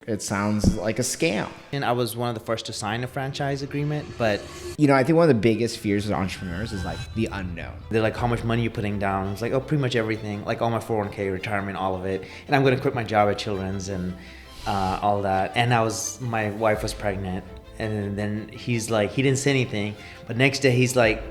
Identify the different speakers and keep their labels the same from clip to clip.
Speaker 1: It sounds like a scam.
Speaker 2: And I was one of the first to sign a franchise agreement, but
Speaker 1: I think one of the biggest fears of entrepreneurs is like the unknown.
Speaker 2: they're like, how much money you putting down? It's like, oh, pretty much everything, like all my 401k, retirement, all of it. And I'm going to quit my job at Children's and all that. And my wife was pregnant. And then he's like, he didn't say anything. But next day he's like,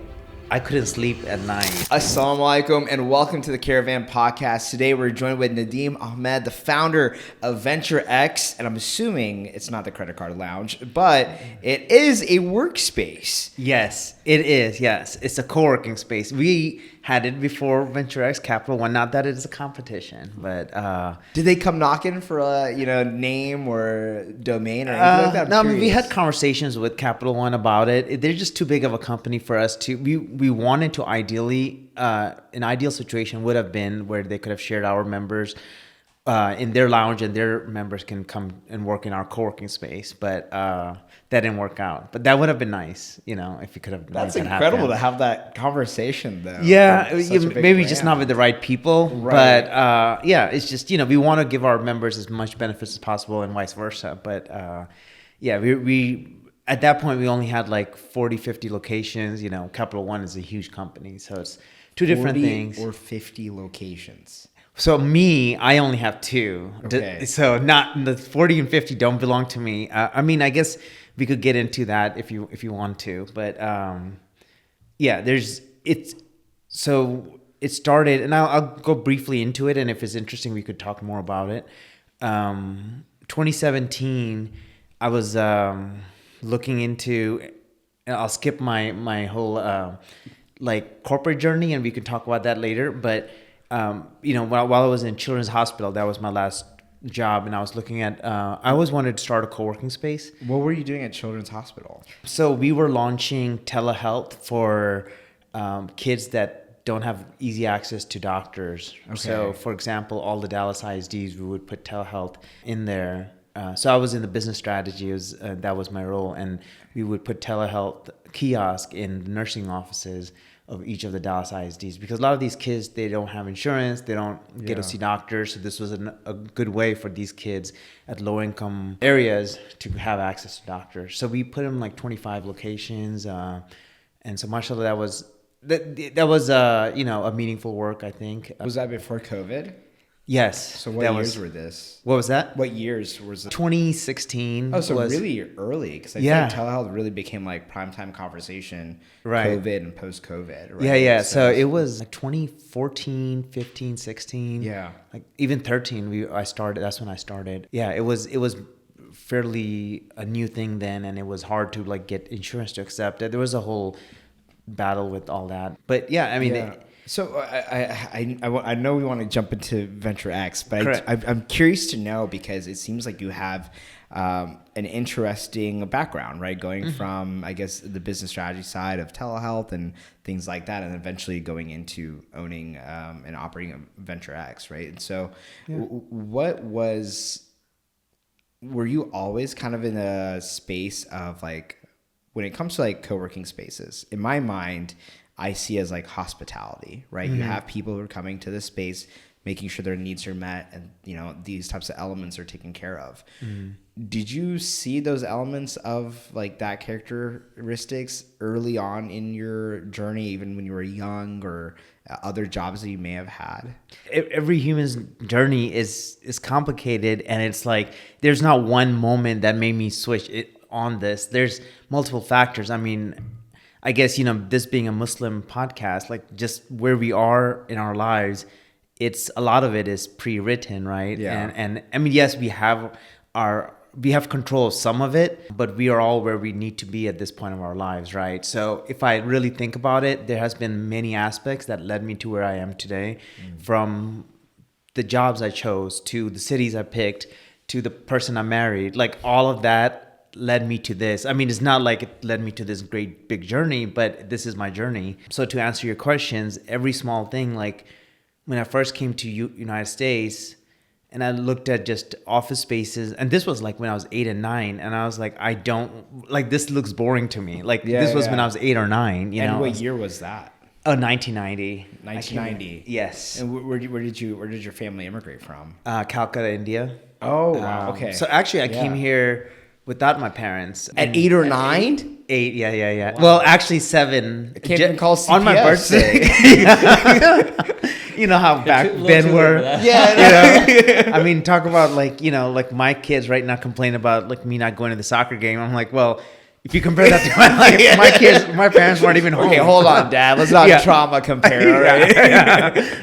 Speaker 2: I couldn't sleep at night.
Speaker 1: Assalamu alaikum and welcome to the Caravan Podcast. Today we're joined with Nadim Ahmed, the founder of Venture X. And I'm assuming it's not the credit card lounge, but it is a workspace.
Speaker 2: Yes, it is. Yes, it's a co-working space. We had it before Venture X Capital One. Not that it is a competition, but
Speaker 1: Did they come knocking for a name or domain or anything like that?
Speaker 2: No, I mean, we had conversations with Capital One about it. They're just too big of a company for us to. We wanted to ideally, an ideal situation would have been where they could have shared our members in their lounge, and their members can come and work in our co-working space. But that didn't work out. But that would have been nice, if you could have.
Speaker 1: That's incredible to have that conversation, though.
Speaker 2: Yeah, maybe just not with the right people.
Speaker 1: Right.
Speaker 2: But it's just we want to give our members as much benefits as possible, and vice versa. But we at that point we only had like 40, 50 locations. Capital One is a huge company, so it's two different things.
Speaker 1: Or 50 locations.
Speaker 2: So I only have two.
Speaker 1: Okay.
Speaker 2: So not the 40 and 50 don't belong to me. I guess we could get into that if you want to, but so it started, and I'll go briefly into it, and if it's interesting, we could talk more about it. 2017, I was looking into. I'll skip my whole corporate journey, and we can talk about that later, but. While I was in Children's Hospital, that was my last job, and I was looking at. I always wanted to start a co-working space.
Speaker 1: What were you doing at Children's Hospital?
Speaker 2: So we were launching Telehealth for kids that don't have easy access to doctors. Okay. So, for example, all the Dallas ISDs, we would put Telehealth in there. So I was in the business strategy. That was my role, and we would put Telehealth kiosk in the nursing offices of each of the Dallas ISDs, because a lot of these kids, they don't have insurance, they don't get to see doctors. So this was a good way for these kids at low income areas to have access to doctors. So we put them like 25 locations, and so mashallah, that was a meaningful work, I think.
Speaker 1: Was that before COVID?
Speaker 2: Yes.
Speaker 1: So what years were this?
Speaker 2: What was that?
Speaker 1: What years was it?
Speaker 2: 2016.
Speaker 1: Oh, so really early, because I think telehealth really became like primetime conversation, right? COVID and post-COVID, right?
Speaker 2: Yeah. So it was like 2014, 15, 16.
Speaker 1: Yeah.
Speaker 2: Like even 13, I started. That's when I started. Yeah, it was fairly a new thing then, and it was hard to get insurance to accept it. There was a whole battle with all that. But yeah, I mean.
Speaker 1: So I know we want to jump into Venture X, but I'm curious to know, because it seems like you have an interesting background, right? Going from, I guess, the business strategy side of telehealth and things like that, and eventually going into owning and operating Venture X, right? And so were you always kind of in a space of when it comes to co-working spaces, in my mind, I see as hospitality, right? Mm-hmm. You have people who are coming to this space, making sure their needs are met, and these types of elements are taken care of. Mm-hmm. Did you see those elements of that characteristics early on in your journey, even when you were young, or other jobs that you may have had?
Speaker 2: Every human's journey is complicated, and it's there's not one moment that made me switch it on this. There's multiple factors. I mean, I guess, this being a Muslim podcast, just where we are in our lives, a lot of it is pre-written, right?
Speaker 1: Yeah.
Speaker 2: And I mean, yes, we have control of some of it, but we are all where we need to be at this point of our lives, right? So if I really think about it, there has been many aspects that led me to where I am today, from the jobs I chose, to the cities I picked, to the person I married, all of that led me to this. I mean, it's not like it led me to this great big journey, but this is my journey. So to answer your questions, every small thing, when I first came to United States and I looked at just office spaces, and this was when I was 8 and 9, and I was I don't this looks boring to me. This was when I was 8 or 9,
Speaker 1: And what year was that?
Speaker 2: Oh, 1990.
Speaker 1: 1990.
Speaker 2: Yes.
Speaker 1: And where did your family immigrate from?
Speaker 2: Calcutta, India.
Speaker 1: Oh, wow. Okay.
Speaker 2: So actually, I came here without my parents.
Speaker 1: At 8 or 9?
Speaker 2: 8, yeah.
Speaker 1: Wow.
Speaker 2: Well, actually 7.
Speaker 1: I can't even call CPS.
Speaker 2: On my birthday. You know how back then were.
Speaker 1: Yeah.
Speaker 2: You know? I mean, talk about like my kids right now complain about like me not going to the soccer game. I'm like, well, if you compare that to my life, my kids, my parents weren't even home.
Speaker 1: Okay, hold on, Dad. Let's not trauma compare, all right?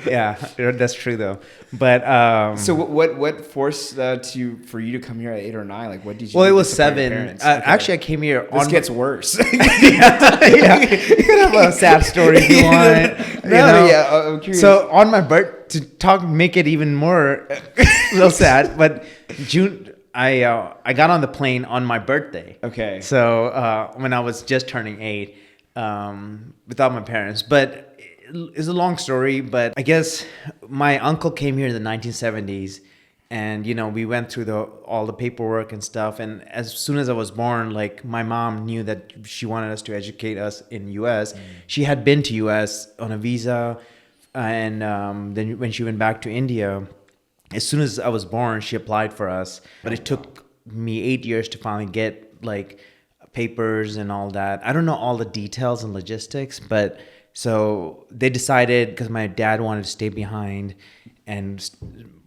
Speaker 2: Yeah, that's true though. But
Speaker 1: so what forced for you to come here at 8 or 9? Like, what did you?
Speaker 2: Well,
Speaker 1: do
Speaker 2: it was
Speaker 1: to support your
Speaker 2: 7.
Speaker 1: parents? Okay.
Speaker 2: Actually, I came here.
Speaker 1: This gets worse.
Speaker 2: Yeah, you can have a sad story if you want.
Speaker 1: I'm curious.
Speaker 2: So on my birth make it even more a little sad, but June. I got on the plane on my birthday.
Speaker 1: Okay.
Speaker 2: So when I was just turning 8, without my parents, but it's a long story. But I guess my uncle came here in the 1970s, and we went through all the paperwork and stuff. And as soon as I was born, like my mom knew that she wanted us to educate us in U.S. She had been to U.S. on a visa, and then when she went back to India. As soon as I was born, she applied for us, but it took me 8 years to finally get like papers and all that. I don't know all the details and logistics, but so they decided, because my dad wanted to stay behind and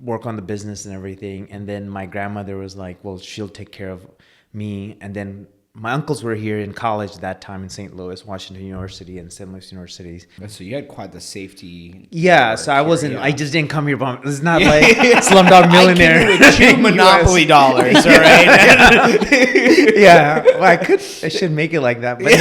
Speaker 2: work on the business and everything. And then my grandmother was like, well, she'll take care of me. And then my uncles were here in college at that time in St. Louis, Washington University and St. Louis universities.
Speaker 1: So you had quite the safety.
Speaker 2: Yeah, so I wasn't. Yeah. I just didn't come here. It's not like Slumdog Millionaire.
Speaker 1: I came with 2 Monopoly dollars, all right?
Speaker 2: Yeah, well, I should make it like that, but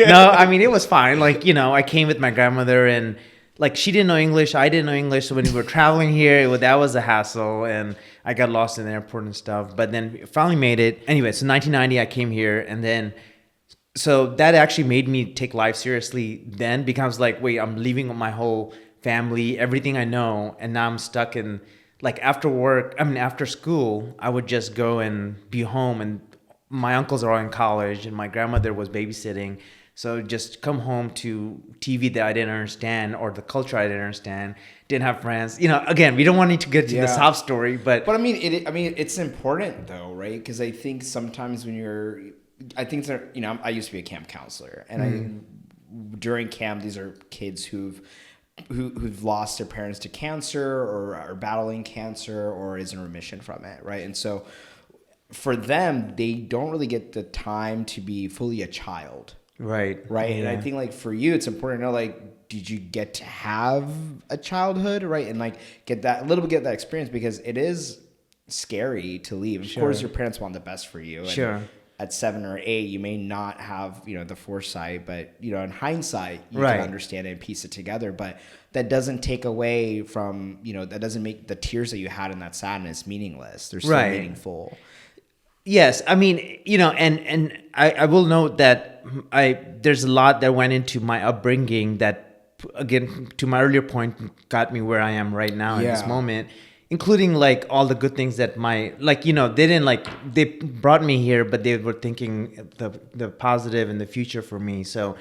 Speaker 2: no. I mean, it was fine. Like I came with my grandmother, and like she didn't know English, I didn't know English. So when we were traveling here, that was a hassle, and I got lost in the airport and stuff. But then finally made it. Anyway, so 1990, I came here, and then. So that actually made me take life seriously then, because like, wait, I'm leaving my whole family, everything I know, and now I'm stuck in, like, after school, I would just go and be home, and my uncles are all in college, and my grandmother was babysitting. So just come home to TV that I didn't understand, or the culture I didn't understand, didn't have friends. Again, we don't want to get to the sob story, but
Speaker 1: I mean, it's important though, right? Because I think sometimes when I used to be a camp counselor, and during camp, these are kids who've lost their parents to cancer, or are battling cancer, or is in remission from it, right? And so for them, they don't really get the time to be fully a child.
Speaker 2: Right.
Speaker 1: Yeah. And I think like for you, it's important to know, like, did you get to have a childhood, right? And like get that experience, because it is scary to leave. Of course, your parents want the best for you. And
Speaker 2: sure.
Speaker 1: At 7 or 8, you may not have, the foresight, but, in hindsight, you
Speaker 2: right.
Speaker 1: can understand it and piece it together. But that doesn't take away from, that doesn't make the tears that you had in that sadness meaningless. They're still
Speaker 2: right.
Speaker 1: meaningful.
Speaker 2: Yes. I mean, and I will note that there's a lot that went into my upbringing that, again, to my earlier point, got me where I am right now in this moment. Including like all the good things that they brought me here, but they were thinking the positive and the future for me. So,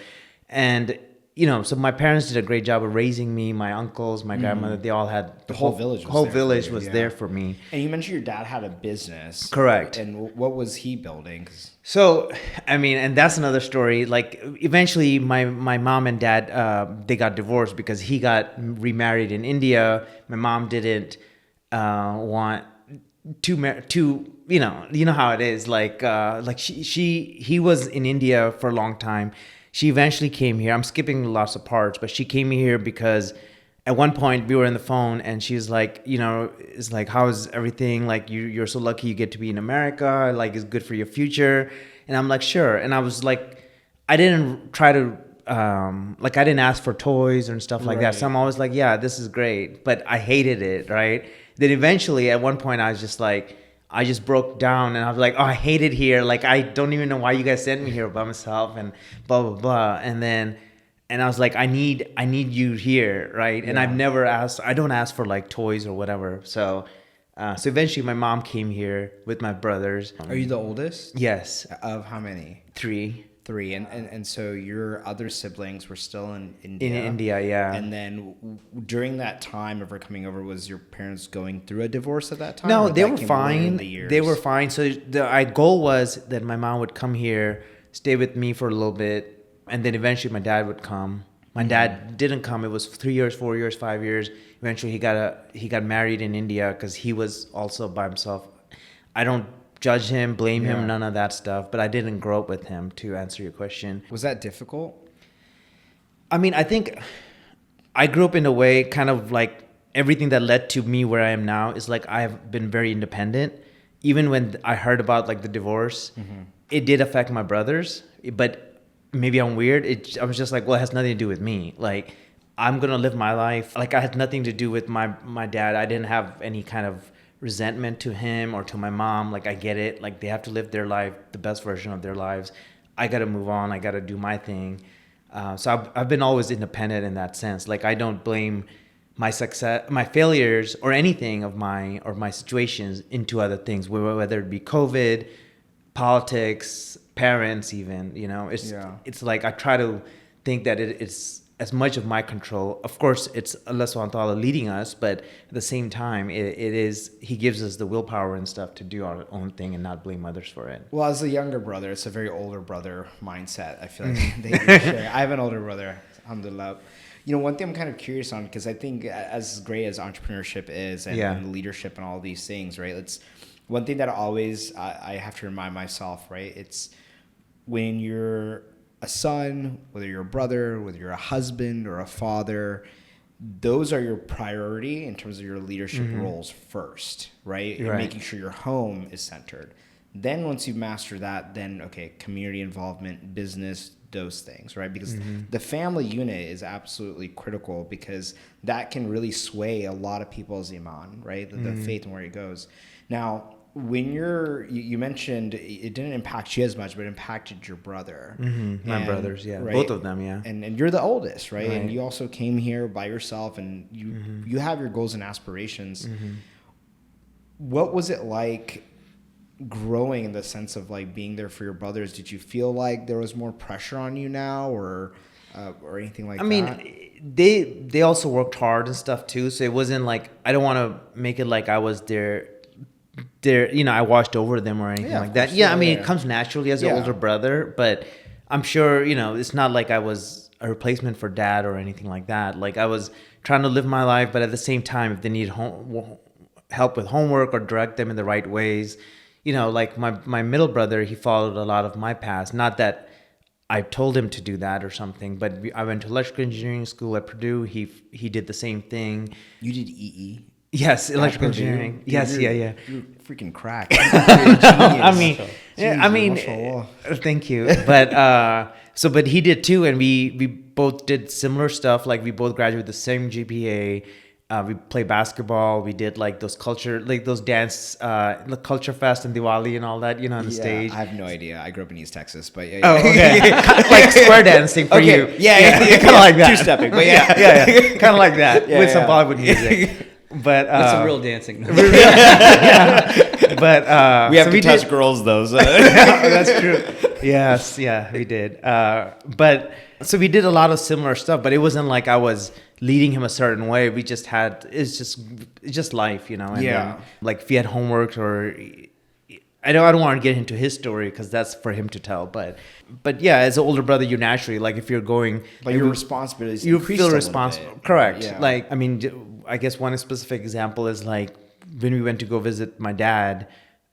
Speaker 2: and so my parents did a great job of raising me. My uncles, my grandmother, they all had
Speaker 1: the whole village
Speaker 2: was there for me.
Speaker 1: And you mentioned your dad had a business,
Speaker 2: correct?
Speaker 1: And what was he building?
Speaker 2: So, I mean, and that's another story. Like, eventually, my mom and dad they got divorced because he got remarried in India. My mom didn't. Want to you know how it is, like he was in India for a long time. She eventually came here. I'm skipping lots of parts, but she came here because at one point we were on the phone and she's like, it's like, how's everything? Like, you're so lucky you get to be in America. Like, it's good for your future. And I'm like, sure. And I was like, I didn't try to I didn't ask for toys and stuff like that. So I'm always like, yeah, this is great, but I hated it, right? Then eventually, at one point, I was just like, I just broke down and I was like, oh, I hate it here. Like, I don't even know why you guys sent me here by myself and blah, blah, blah. And I was like, I need you here, right? Yeah. And I've never asked, I don't ask for like toys or whatever. So eventually my mom came here with my brothers.
Speaker 1: Are you the oldest?
Speaker 2: Yes.
Speaker 1: Of how many?
Speaker 2: 3.
Speaker 1: 3. And so your other siblings were still in India.
Speaker 2: In India, yeah.
Speaker 1: And then during that time of her coming over, was your parents going through a divorce at that time?
Speaker 2: No,
Speaker 1: or
Speaker 2: they
Speaker 1: that
Speaker 2: were
Speaker 1: came later in
Speaker 2: fine.
Speaker 1: the years?
Speaker 2: They were fine. So the goal was that my mom would come here, stay with me for a little bit, and then eventually my dad would come. My dad didn't come. It was 3 years, 4 years, 5 years. Eventually, he got married in India because he was also by himself. I don't judge him, blame him, none of that stuff. But I didn't grow up with him, to answer your question.
Speaker 1: Was that difficult?
Speaker 2: I mean, I think I grew up in a way, kind of like everything that led to me where I am now is like I have been very independent. Even when I heard about like the divorce, it did affect my brothers. But maybe I'm weird. I was just like, well, it has nothing to do with me. Like, I'm going to live my life. Like, I had nothing to do with my dad. I didn't have any kind of resentment to him or to my mom. Like, I get it. Like, they have to live their life, the best version of their lives. I got to move on. I got to do my thing. So I've been always independent in that sense. Like, I don't blame my success, my failures, or anything of my situations into other things, whether it be COVID, politics, parents, even. You know, it's like I try to think that it's as much of my control. Of course, it's Allah subhanahu wa ta'ala leading us, but at the same time, it is He gives us the willpower and stuff to do our own thing and not blame others for it.
Speaker 1: Well, as a younger brother, it's a very older brother mindset. I feel like they share. I have an older brother, alhamdulillah. You know, one thing I'm kind of curious on, because I think as great as entrepreneurship is and leadership and all these things, right? It's one thing that I have to remind myself, right? It's when you're a son, whether you're a brother, whether you're a husband or a father, those are your priority in terms of your leadership roles first, right? You're making sure your home is centered. Then once you master that, then, okay, community involvement, business, those things, right? Because the family unit is absolutely critical, because that can really sway a lot of people's iman, right? The faith and where it goes. Now, when you mentioned it didn't impact you as much, but it impacted your brother.
Speaker 2: My brothers,
Speaker 1: right?
Speaker 2: Both of them, yeah.
Speaker 1: And you're the oldest, right? And you also came here by yourself, and you have your goals and aspirations. What was it like growing in the sense of like being there for your brothers? Did you feel like there was more pressure on you now, or anything like that? I
Speaker 2: mean, they also worked hard and stuff too, so it wasn't like, I don't want to make it like I was their, you know, I watched over them or anything like that. I mean, it comes naturally as an older brother, but I'm sure, you know, it's not like I was a replacement for dad or anything like that. Like, I was trying to live my life, but at the same time, if they need help with homework or direct them in the right ways, you know, like my middle brother, he followed a lot of my past. Not that I told him to do that or something, but I went to electrical engineering school at Purdue. He did the same thing.
Speaker 1: You did EE?
Speaker 2: Yes, electrical engineering.
Speaker 1: Dude,
Speaker 2: yes,
Speaker 1: you're freaking crack.
Speaker 2: I mean, thank you. But he did too, and we both did similar stuff. Like, we both graduated with the same GPA. We played basketball. We did like those dance, the culture fest and Diwali and all that, you know, on the stage.
Speaker 1: I have no idea. I grew up in East Texas, but yeah.
Speaker 2: Oh, okay. Like square dancing for you.
Speaker 1: Yeah.
Speaker 2: Kind of like that.
Speaker 1: Two-stepping, but yeah.
Speaker 2: Kind of like that with some Bollywood music. But
Speaker 3: with some real dancing.
Speaker 2: But
Speaker 1: we have to touch girls though. So.
Speaker 2: That's true. Yes, we did. But so we did a lot of similar stuff, but it wasn't like I was leading him a certain way. We just had, it's just life, you know. And then, like, if he had homework, or I don't want to get into his story because that's for him to tell. But yeah, as an older brother, you naturally, like, if you're going,
Speaker 1: like, your responsibilities,
Speaker 2: you feel responsible. Correct.
Speaker 1: Yeah.
Speaker 2: Like, I mean, I guess one specific example is like when we went to go visit my dad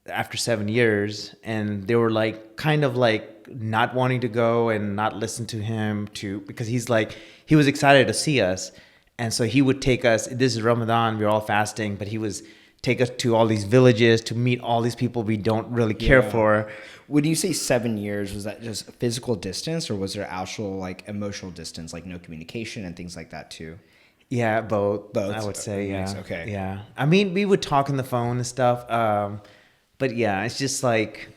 Speaker 2: after 7 years, and they were like kind of like not wanting to go and not listen to him because he was excited to see us, and so he would take us. This is Ramadan, we're all fasting, but he was take us to all these villages to meet all these people we don't really care for.
Speaker 1: When you say 7 years, was that just physical distance, or was there actual like emotional distance, like no communication and things like that too?
Speaker 2: Yeah, both. I would say, yeah.
Speaker 1: Okay.
Speaker 2: Yeah. I mean, we would talk on the phone and stuff. But yeah, it's just like,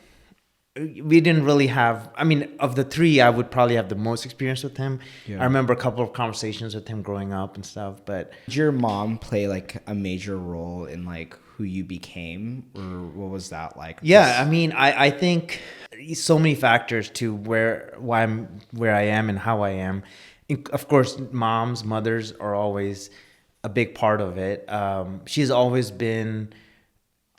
Speaker 2: we didn't really have, I mean, of the three, I would probably have the most experience with him. Yeah. I remember a couple of conversations with him growing up and stuff, but.
Speaker 1: Did your mom play like a major role in like who you became, or what was that like?
Speaker 2: Yeah, I mean, I think so many factors to why I'm where I am and how I am. Of course, mothers are always a big part of it. She's always been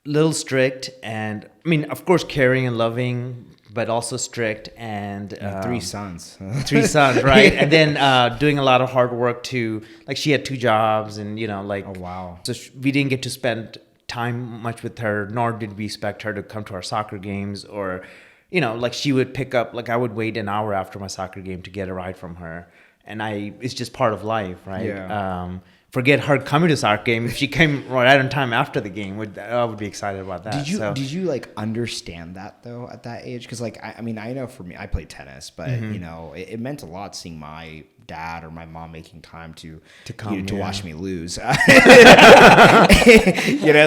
Speaker 2: a little strict, and I mean, of course, caring and loving, but also strict. And
Speaker 1: 3 sons.
Speaker 2: 3 sons, right? And then doing a lot of hard work to, like, she had 2 jobs, and like,
Speaker 1: oh wow.
Speaker 2: So we didn't get to spend time much with her, nor did we expect her to come to our soccer games, or like, she would pick up, like, I would wait an hour after my soccer game to get a ride from her, and it's just part of life, right?
Speaker 1: Yeah.
Speaker 2: Forget her coming to soccer game. If she came right on time after the game, I would be excited about that.
Speaker 1: Did you like understand that though at that age? Because like I mean I know for me, I played tennis, but it meant a lot seeing my dad or my mom making time to come to watch me lose. It's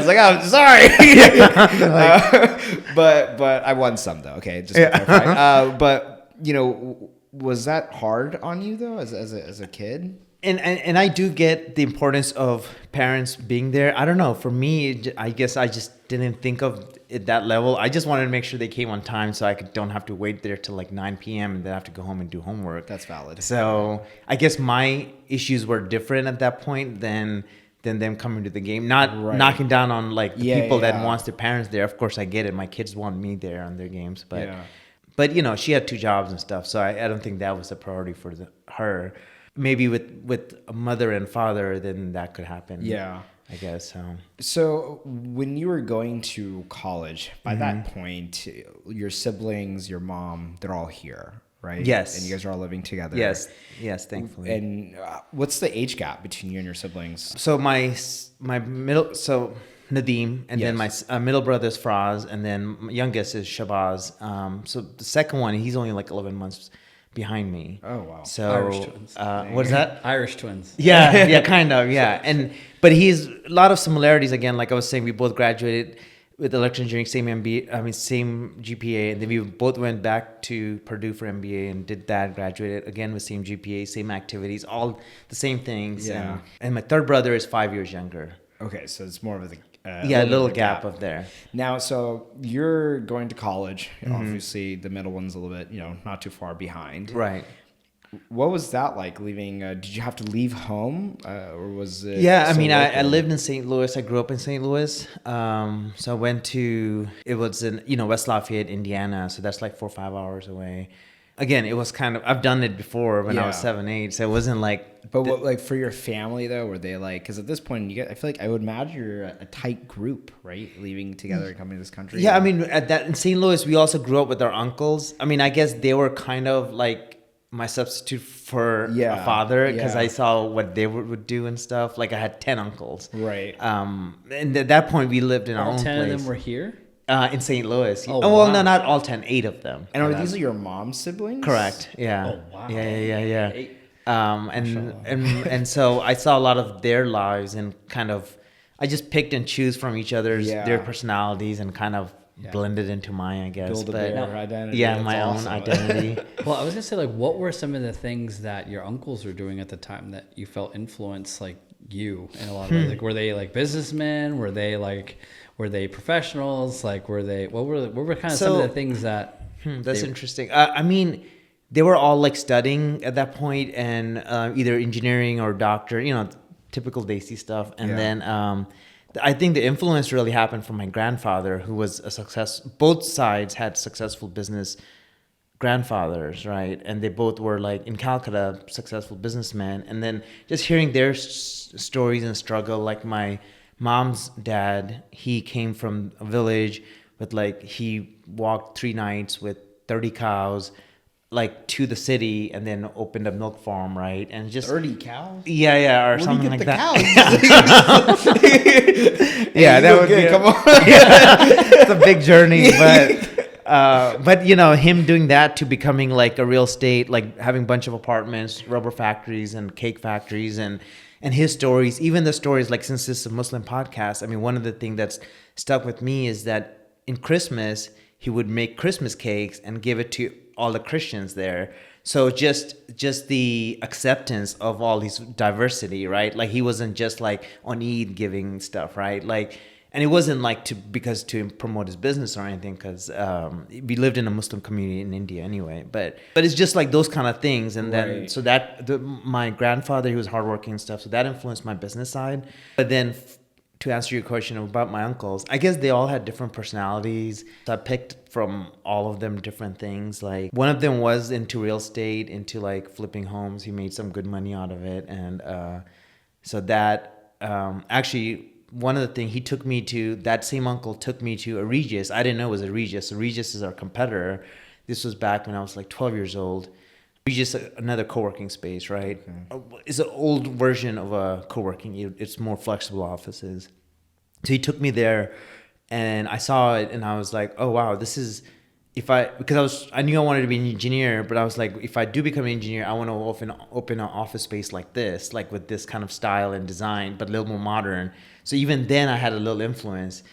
Speaker 1: like, I'm sorry. But I won some though. Okay, just to clarify. But was that hard on you though as a kid?
Speaker 2: And I do get the importance of parents being there. I don't know. For me, I guess I just didn't think of it that level. I just wanted to make sure they came on time so I don't have to wait there till like 9 p.m. and then have to go home and do homework.
Speaker 1: That's valid.
Speaker 2: So I guess my issues were different at that point than them coming to the game. Not knocking down on like the people that wants their parents there. Of course, I get it. My kids want me there on their games. But she had 2 jobs and stuff. So I don't think that was a priority for her. Maybe with a mother and father, then that could happen.
Speaker 1: Yeah,
Speaker 2: I guess so.
Speaker 1: So when you were going to college, by that point, your siblings, your mom, they're all here, right?
Speaker 2: Yes.
Speaker 1: And you guys are all living together.
Speaker 2: Yes, thankfully.
Speaker 1: And what's the age gap between you and your siblings?
Speaker 2: So my middle, Nadim, and then my middle brother is Fraz, and then my youngest is Shabazz. So the second one, he's only like 11 months behind me.
Speaker 1: Oh wow!
Speaker 2: So
Speaker 3: Irish twins.
Speaker 2: What is that?
Speaker 3: Irish twins.
Speaker 2: Yeah, kind of. Yeah, but he's a lot of similarities. Again, like I was saying, we both graduated with electrical engineering, same MBA. I mean, same GPA, and then we both went back to Purdue for MBA and did that. Graduated again with same GPA, same activities, all the same things.
Speaker 1: Yeah.
Speaker 2: And my third brother is 5 years younger.
Speaker 1: Okay, so it's more of a
Speaker 2: little gap up there.
Speaker 1: Now, so you're going to college. Obviously, the middle one's a little bit, not too far behind.
Speaker 2: Right.
Speaker 1: What was that like leaving? Did you have to leave home, or was it?
Speaker 2: Yeah, I mean, I lived in St. Louis. I grew up in St. Louis. So I went to, it was in West Lafayette, Indiana. So that's like 4 or 5 hours away. Again, it was kind of, I've done it before when I was 7, 8. So it wasn't like.
Speaker 1: But what, like for your family though, were they like? Because at this point, I feel like I would imagine you're a tight group, right? Leaving together and coming to this country.
Speaker 2: Yeah, I mean, in St. Louis, we also grew up with our uncles. I mean, I guess they were kind of like my substitute for a father, because I saw what they would do and stuff. Like I had 10 uncles.
Speaker 1: Right.
Speaker 2: And at that point, we lived in our own place.
Speaker 3: 10 of them were here?
Speaker 2: In St. Louis.
Speaker 3: Oh,
Speaker 2: well,
Speaker 3: wow.
Speaker 2: no, not all 10, 8 of them.
Speaker 1: And are these your mom's siblings?
Speaker 2: Correct. Yeah.
Speaker 3: Oh, wow.
Speaker 2: Yeah.
Speaker 3: 8.
Speaker 2: And so I saw a lot of their lives, and kind of, I just picked and choose from each other's their personalities and kind of blended into mine, I guess.
Speaker 1: Build their identity.
Speaker 2: Yeah,
Speaker 1: That's
Speaker 2: my
Speaker 1: awesome.
Speaker 2: own identity.
Speaker 3: Well, I was gonna say, like, what were some of the things that your uncles were doing at the time that you felt influenced, like, you in a lot of ways? Like, were they like businessmen? Were they professionals? Like, what were kind of some of the things that?
Speaker 2: That's interesting. I mean, they were all like studying at that point, and either engineering or doctor. Typical Daisy stuff. And then I think the influence really happened from my grandfather, who was a success. Both sides had successful business grandfathers, right? And they both were like in Calcutta, successful businessmen. And then just hearing their stories and struggle, like my mom's dad, he came from a village with he walked 3 nights with 30 cows, like to the city, and then opened a milk farm, right? And just
Speaker 1: 30 cows?
Speaker 2: Yeah, or
Speaker 1: Where
Speaker 2: something
Speaker 1: do you get
Speaker 2: like
Speaker 1: the
Speaker 2: that.
Speaker 1: cows?
Speaker 2: Yeah, that would be
Speaker 1: come on.
Speaker 2: It's a big journey, but him doing that to becoming like a real estate, like having a bunch of apartments, rubber factories, and cake factories, and his stories, even the stories, like, since this is a Muslim podcast, I mean, one of the things that's stuck with me is that in Christmas, he would make Christmas cakes and give it to all the Christians there. So just the acceptance of all these diversity, right? Like, he wasn't just like on Eid giving stuff, right? Like, And it wasn't like to promote his business or anything, because we lived in a Muslim community in India anyway. But it's just like those kind of things. And then so my grandfather, he was hardworking and stuff, so that influenced my business side. But then to answer your question about my uncles, I guess they all had different personalities. So I picked from all of them different things. Like one of them was into real estate, into like flipping homes. He made some good money out of it, and so that actually. One of the things that same uncle took me to a Regis. I didn't know it was a Regis. So Regis is our competitor. This was back when I was like 12 years old. Regis, another co-working space, right? Okay. It's an old version of a co-working. It's more flexible offices. So he took me there, and I saw it, and I was like, oh wow, this is. Because I knew I wanted to be an engineer, but I was like, if I do become an engineer, I want to open an office space like this, like with this kind of style and design, but a little more modern. So even then I had a little influence.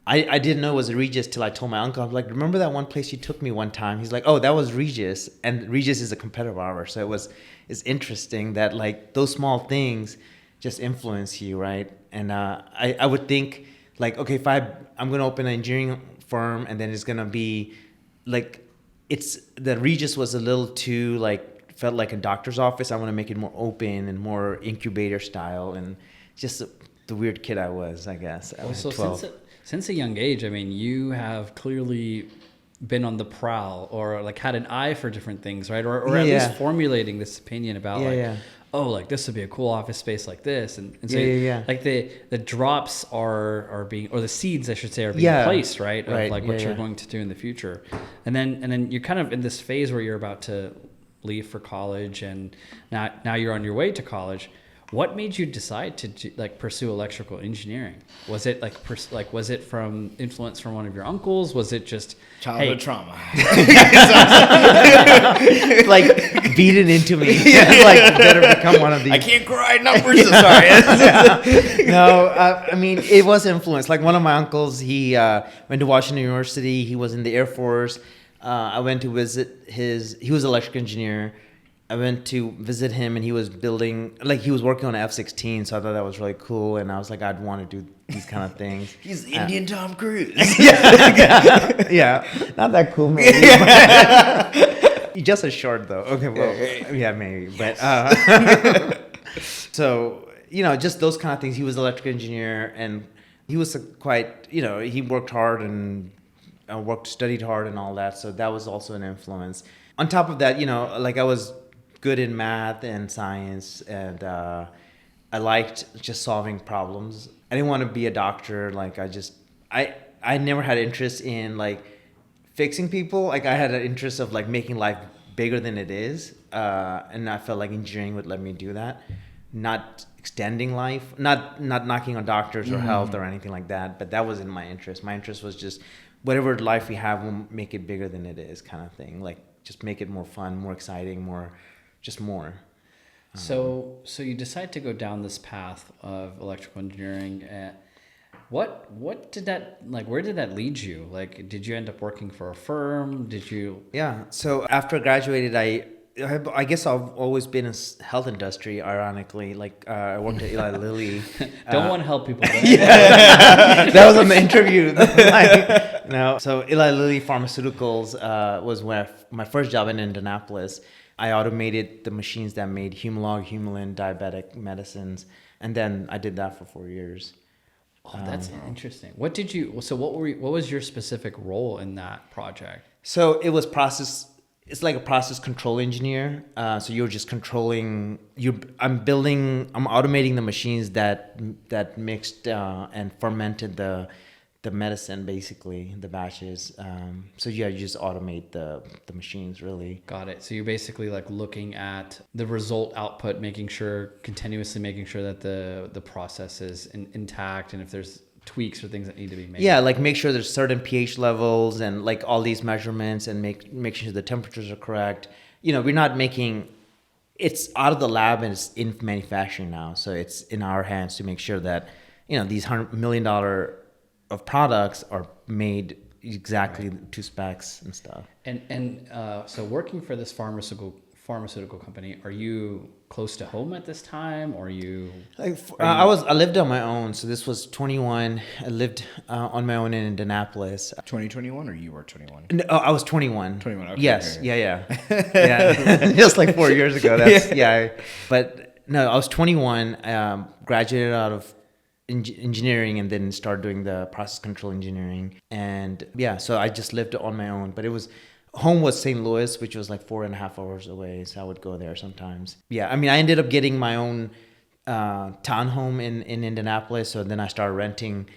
Speaker 2: I didn't know it was a Regis till I told my uncle. I was like, remember that one place you took me one time? He's like, oh, that was Regis. And Regis is a competitor of ours. So it's interesting that like those small things just influence you, right? And I would think like, okay, if I'm going to open an engineering firm, and then it's going to be like, the Regis was a little too like, felt like a doctor's office. I want to make it more open and more incubator style, and just the weird kid I was, I guess. I was 12.
Speaker 3: Since a young age, I mean, you have clearly been on the prowl, or like had an eye for different things, right? Or at least formulating this opinion about oh, like this would be a cool office space like this, and so like the drops are being, or the seeds I should say, are being placed, right? Of like what you're going to do in the future, and then you're kind of in this phase where you're about to leave for college, and now you're on your way to college. What made you decide to pursue electrical engineering? Was it was it from influence from one of your uncles? Was it just
Speaker 1: childhood trauma?
Speaker 2: Like beat it into me. Like better become one of these.
Speaker 1: I can't grind numbers. Sorry.
Speaker 2: No, I mean it was influence. Like one of my uncles, he went to Washington University. He was in the Air Force. I went to visit he was an electrical engineer. I went to visit him, and he was working on an F-16, so I thought that was really cool, and I was like, I'd want to do these kind of things.
Speaker 1: He's Indian Tom Cruise.
Speaker 2: Yeah, not that cool, maybe. Just as short, though. Okay, well, yeah, maybe. But so, just those kind of things. He was an electrical engineer, and he was quite, he worked hard and studied hard and all that, so that was also an influence. On top of that, like I was good in math and science, and I liked just solving problems. I didn't want to be a doctor. Like I never had interest in like fixing people. Like I had an interest of like making life bigger than it is, and I felt like engineering would let me do that. Not extending life, not knocking on doctors or health or anything like that, but that wasn't my interest. My interest was just whatever life we have, we'll make it bigger than it is, kind of thing. Like just make it more fun, more exciting, more.
Speaker 3: So you decide to go down this path of electrical engineering. What did that, like, where did that lead you? Like, did you end up working for a firm? Did you?
Speaker 2: Yeah. So after I graduated, I guess I've always been in health industry, ironically. Like I worked at Eli Lilly.
Speaker 3: Don't want to help people.
Speaker 2: That was on the interview. No. So Eli Lilly Pharmaceuticals was where my first job in Indianapolis. I automated the machines that made Humalog, Humulin, diabetic medicines, and then I did that for 4 years.
Speaker 3: Oh, that's interesting. What was your specific role in that project?
Speaker 2: So it was it's like a process control engineer. So you're just controlling. I'm automating the machines that mixed and fermented the medicine, basically the batches. So you just automate the machines, really.
Speaker 3: Got it. So you're basically like looking at the result output, continuously making sure that the process is intact, and if there's tweaks or things that need to be made.
Speaker 2: Yeah, like make sure there's certain pH levels and like all these measurements, and make sure the temperatures are correct. We're not making, it's out of the lab and it's in manufacturing now. So it's in our hands to make sure that, these $100 million of products are made exactly to specs and stuff.
Speaker 3: And so working for this pharmaceutical company, are you close to home at this time, or
Speaker 2: I lived on my own. So this was 21. I lived on my own in Indianapolis.
Speaker 1: 2021 or you were 21?
Speaker 2: No, I was 21.
Speaker 1: 21, okay.
Speaker 2: Yes.
Speaker 1: Okay.
Speaker 2: Yeah. Just like 4 years ago. That's But no, I was 21. Graduated out of engineering and then started doing the process control engineering. And so I just lived on my own. But home was St. Louis, which was like 4.5 hours away. So I would go there sometimes. Yeah. I mean, I ended up getting my own townhome in Indianapolis. So then I started renting.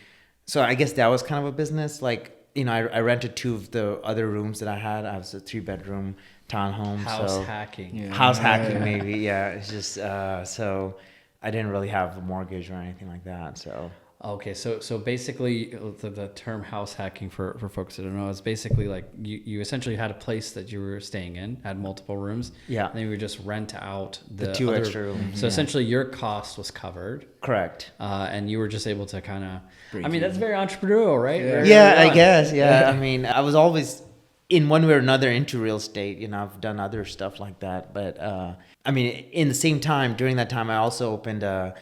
Speaker 2: So I guess that was kind of a business. Like, I rented 2 of the other rooms that I had. I was a 3-bedroom townhome.
Speaker 3: House hacking.
Speaker 1: Yeah.
Speaker 2: House hacking, maybe. Yeah. It's just, so I didn't really have a mortgage or anything like that. So.
Speaker 3: Okay, so basically the term house hacking for folks that don't know is basically like you essentially had a place that you were staying in, had multiple rooms.
Speaker 2: Yeah.
Speaker 3: And then you would just rent out the
Speaker 2: 2
Speaker 3: other,
Speaker 2: extra rooms.
Speaker 3: So essentially your cost was covered.
Speaker 2: Correct.
Speaker 3: And you were just able to kind of, I mean, that's very entrepreneurial, right?
Speaker 2: I guess. Yeah. I mean, I was always in one way or another into real estate. I've done other stuff like that. But I mean, in the same time, during that time, I also opened a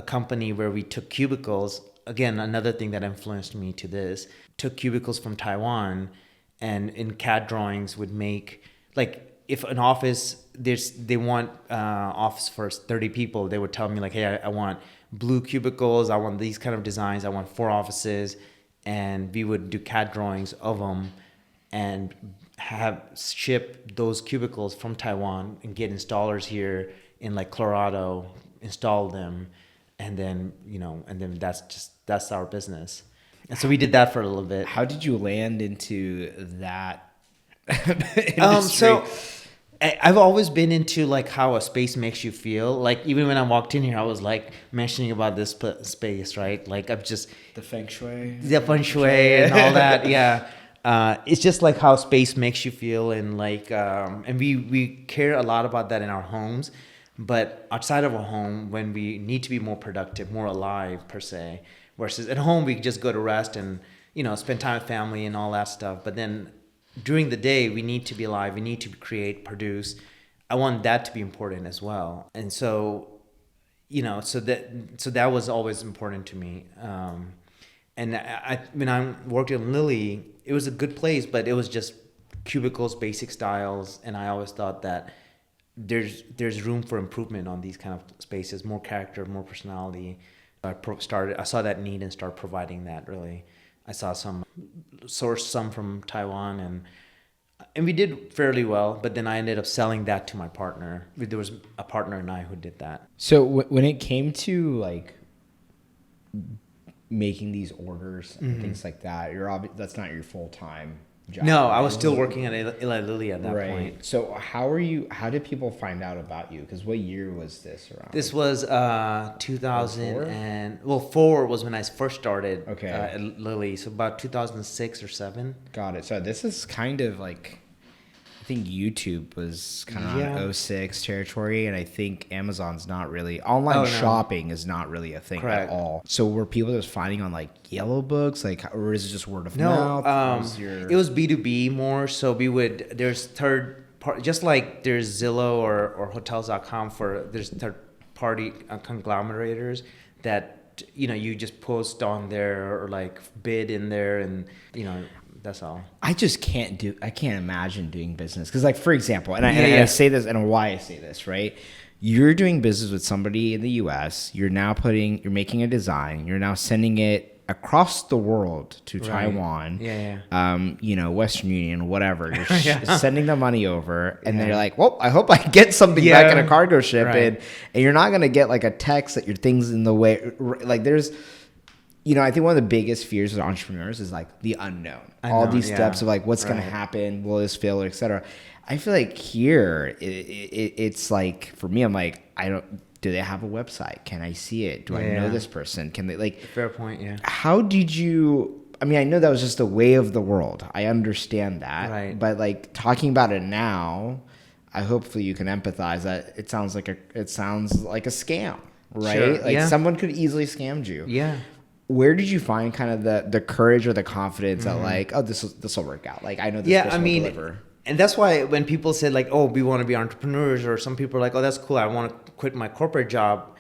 Speaker 2: company where we took cubicles. Again, another thing that influenced me to this, took cubicles from Taiwan and in CAD drawings would make, like, if an office, they want office for 30 people, they would tell me like, hey, I want blue cubicles, I want these kind of designs, I want 4 offices, and we would do CAD drawings of them and ship those cubicles from Taiwan and get installers here in like Colorado, install them. And then, that's our business. And so we did that for a little bit.
Speaker 1: How did you land into that industry?
Speaker 2: So I've always been into like how a space makes you feel. Like even when I walked in here, I was like mentioning about this space, right? Like I'm just
Speaker 1: the feng shui
Speaker 2: and all that. Yeah. It's just like how space makes you feel. And like, and we care a lot about that in our homes. But outside of a home, when we need to be more productive, more alive per se, versus at home, we just go to rest and, spend time with family and all that stuff. But then during the day, we need to be alive. We need to create, produce. I want that to be important as well. And so, so that was always important to me. And when I worked at Lilly, it was a good place, but it was just cubicles, basic styles. And I always thought that there's room for improvement on these kind of spaces, more character, more personality. I saw that need and started providing that. Really, I saw sourced some from Taiwan, and we did fairly well. But then I ended up selling that to my partner. There was a partner and I who did that.
Speaker 1: So when it came to like making these orders and things like that, that's not your full time job.
Speaker 2: No, I was still working at Eli Lilly at that point.
Speaker 1: So how did people find out about you? Because what year was this around?
Speaker 2: This was 2000 4 was when I first started at Lilly. So about 2006 or 7.
Speaker 1: Got it. So this is kind of like, I think YouTube was kind of on 06 territory, and I think Amazon's not really, online shopping is not really a thing at all. So were people just finding on like Yellow Books, like, or is it just word of mouth?
Speaker 2: It was B2B more. So there's third party, just like there's Zillow or hotels.com there's third party conglomerators that, you just post on there or like bid in there and, that's all. I
Speaker 1: can't imagine doing business. Because like, for example, and I say this and why I say this, right? You're doing business with somebody in the US. You're making a design. You're now sending it across the world to Taiwan. Western Union, whatever. You're sending the money over. And they're like, well, I hope I get something back in a cargo ship. And you're not going to get like a text that your thing's in the way. Like there's... I think one of the biggest fears of entrepreneurs is like the unknown. All these steps of like, what's going to happen? Will this fail, et cetera? I feel like here, it's like, for me, I'm like, do they have a website? Can I see it? Do I know this person? Can they like...
Speaker 2: Fair point, yeah.
Speaker 1: How did you... I mean, I know that was just the way of the world. I understand that.
Speaker 2: Right.
Speaker 1: But like talking about it now, hopefully you can empathize that it sounds like a scam, right?
Speaker 2: Sure.
Speaker 1: Like someone could easily scam you.
Speaker 2: Yeah.
Speaker 1: Where did you find kind of the courage or the confidence that like, oh, this will work out? Like, I know this person will deliver.
Speaker 2: And that's why when people say like, oh, we want to be entrepreneurs, or some people are like, oh, that's cool, I want to quit my corporate job.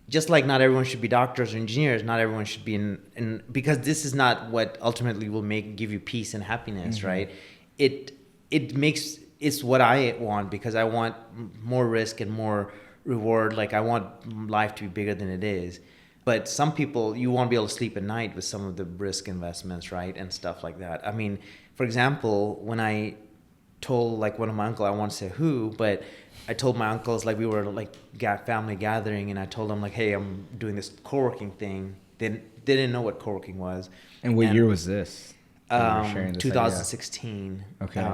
Speaker 2: Just like not everyone should be doctors or engineers, not everyone should be in because this is not what ultimately will give you peace and happiness, right? It's what I want, because I want more risk and more reward. Like I want life to be bigger than it is. But some people, you won't be able to sleep at night with some of the risk investments, right? And stuff like that. I mean, for example, when I told like one of my uncle, I won't say who, but I told my uncles, like we were like family gathering, and I told them like, hey, I'm doing this co-working thing. They didn't know what co-working was.
Speaker 1: And what year was this?
Speaker 2: 2016.
Speaker 1: Okay.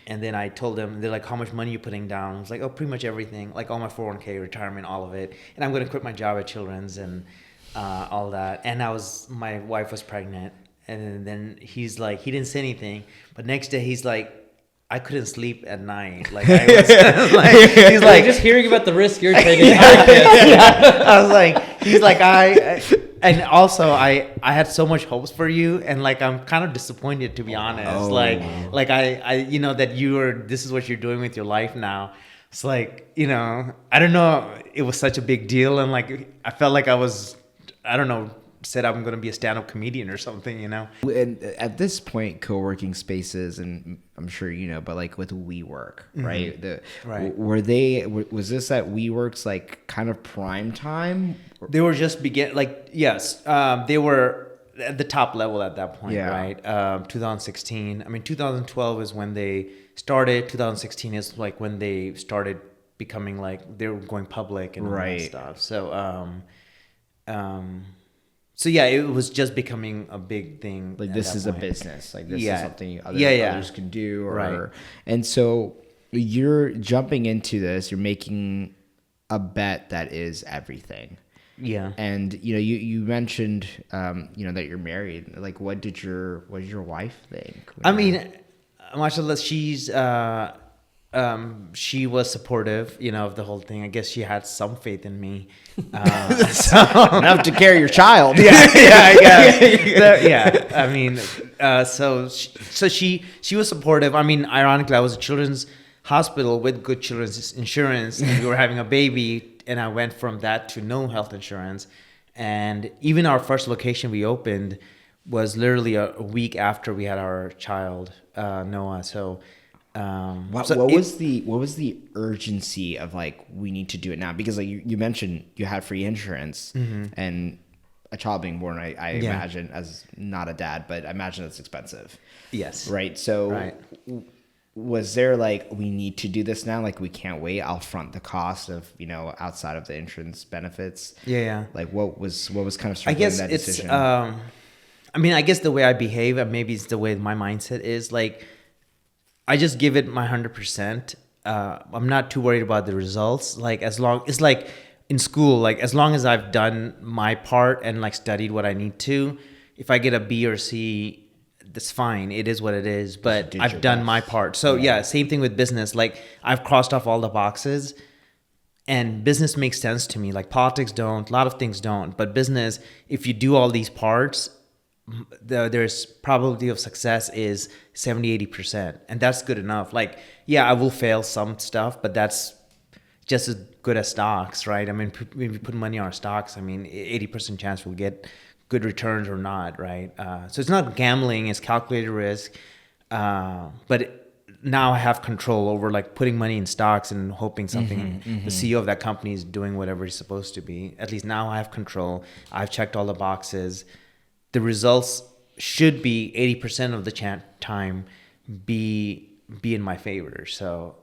Speaker 2: And then I told them, they're like, how much money are you putting down? I was like, oh, pretty much everything, like all my 401k, retirement, all of it. And I'm going to quit my job at Children's and all that. And my wife was pregnant. And then he's like, he didn't say anything. But next day he's like, I couldn't sleep at night. Like I was, like, he's like,
Speaker 3: just hearing about the risk you're taking.
Speaker 2: yeah. I was like, he's like, and also I had so much hopes for you, and like I'm kind of disappointed, to be honest. Like I that this is what you're doing with your life now. It's like, I don't know, it was such a big deal, and like I felt like I don't know, said I'm going to be a stand-up comedian or something,
Speaker 1: And at this point, co-working spaces, and I'm sure but like with WeWork, right? Was this at WeWork's like kind of prime time?
Speaker 2: They were just yes, they were at the top level at that point, right? 2016. I mean, 2012 is when they started. 2016 is like when they started becoming like they were going public and all that stuff. So yeah, it was just becoming a big thing.
Speaker 1: Like this is a business. Like this is something others can do. And so you're jumping into this. You're making a bet that is everything.
Speaker 2: Yeah.
Speaker 1: And you mentioned that you're married. Like what did your wife think?
Speaker 2: I mean, mashallah, she was supportive, of the whole thing. I guess she had some faith in me.
Speaker 1: Enough to carry your child.
Speaker 2: Yeah. I mean, so she was supportive. I mean, ironically, I was a children's hospital with good children's insurance, and we were having a baby, and I went from that to no health insurance. And even our first location we opened was literally a week after we had our child, Noah. So.
Speaker 1: What was the urgency of like we need to do it now? Because like you mentioned you had free insurance and a child being born, I imagine, as not a dad, but I imagine it's expensive.
Speaker 2: Yes.
Speaker 1: Right. So was there like we need to do this now? Like we can't wait. I'll front the cost of outside of the insurance benefits.
Speaker 2: Yeah.
Speaker 1: Like what was kind of circling that decision?
Speaker 2: I mean, I guess the way I behave, and maybe it's the way my mindset is, like. I just give it my 100%. I'm not too worried about the results. Like it's like in school, like as long as I've done my part and like studied what I need to, if I get a B or C, that's fine. It is what it is, but I've done my part. So yeah, same thing with business. Like I've crossed off all the boxes, and business makes sense to me. Like politics don't, a lot of things don't, but business, if you do all these parts, there's probability of success is 70-80%, and that's good enough. Like I will fail some stuff, but that's just as good as stocks, right? I mean, when we put money on our stocks, I mean 80% chance we'll get good returns or not, right? So it's not gambling, it's calculated risk, but now I have control over like putting money in stocks and hoping something the CEO of that company is doing whatever he's supposed to be. At least now I have control. I've checked all the boxes. The results should be 80% of the time be in my favor. So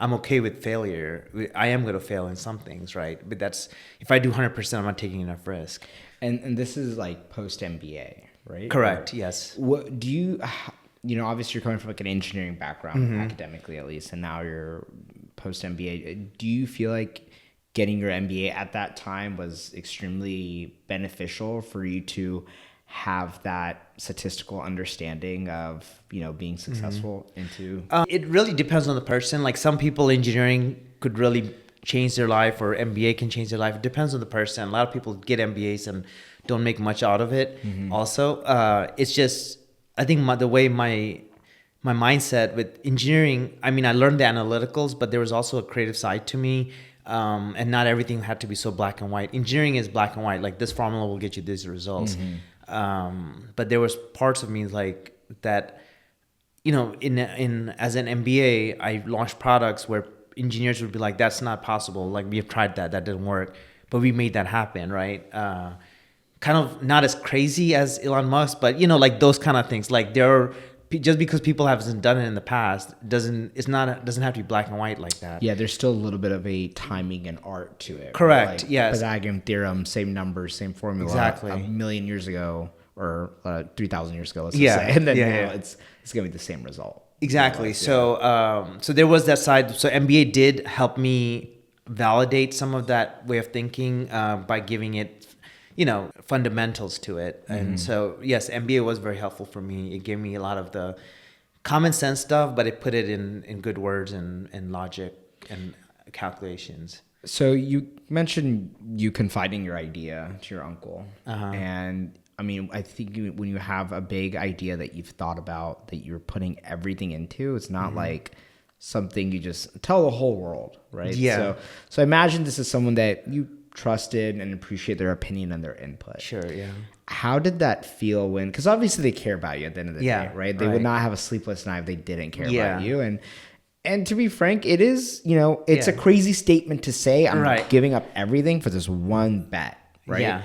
Speaker 2: I'm okay with failure. I am going to fail in some things, right? But that's if I do 100%, I'm not taking enough risk.
Speaker 1: And this is like post MBA, right?
Speaker 2: Correct. Yes.
Speaker 1: What do you? Obviously you're coming from like an engineering background, academically at least, and now you're post MBA. Do you feel like getting your MBA at that time was extremely beneficial for you to have that statistical understanding of, being successful into?
Speaker 2: It really depends on the person. Like some people, engineering could really change their life, or MBA can change their life. It depends on the person. A lot of people get MBAs and don't make much out of it. Also, it's just, I think the way my my mindset with engineering, I mean, I learned the analyticals, but there was also a creative side to me. And not everything had to be so black and white. Engineering is black and white. Like, this formula will get you these results. But there was parts of me like that, in as an MBA, I launched products where engineers would be like, that's not possible. Like, we have tried that didn't work, but we made that happen, right? Kind of not as crazy as Elon Musk, but like those kind of things. Like, there are, just because people haven't done it in the past doesn't have to be black and white like that.
Speaker 1: Yeah, there's still a little bit of a timing and art to it.
Speaker 2: Correct.
Speaker 1: Right? Like,
Speaker 2: yes.
Speaker 1: Pythagorean theorem, same numbers, same formula.
Speaker 2: Exactly.
Speaker 1: A million years ago, or 3,000 years ago, let's just say. And then now it's gonna be the same result.
Speaker 2: Exactly. So there was that side. So MBA did help me validate some of that way of thinking by giving it, fundamentals to it. And so, yes, MBA was very helpful for me. It gave me a lot of the common sense stuff, but it put it in good words and logic and calculations.
Speaker 1: So you mentioned you confiding your idea to your uncle. And I mean, I think when you have a big idea that you've thought about, that you're putting everything into, it's not like something you just tell the whole world, right?
Speaker 2: Yeah.
Speaker 1: So I imagine this is someone that you trusted and appreciate their opinion and their input.
Speaker 2: Sure, yeah.
Speaker 1: How did that feel when, because obviously they care about you at the end of the day, right? They would not have a sleepless night if they didn't care about you. And to be frank, it is, it's a crazy statement to say, I'm giving up everything for this one bet, right? Yeah.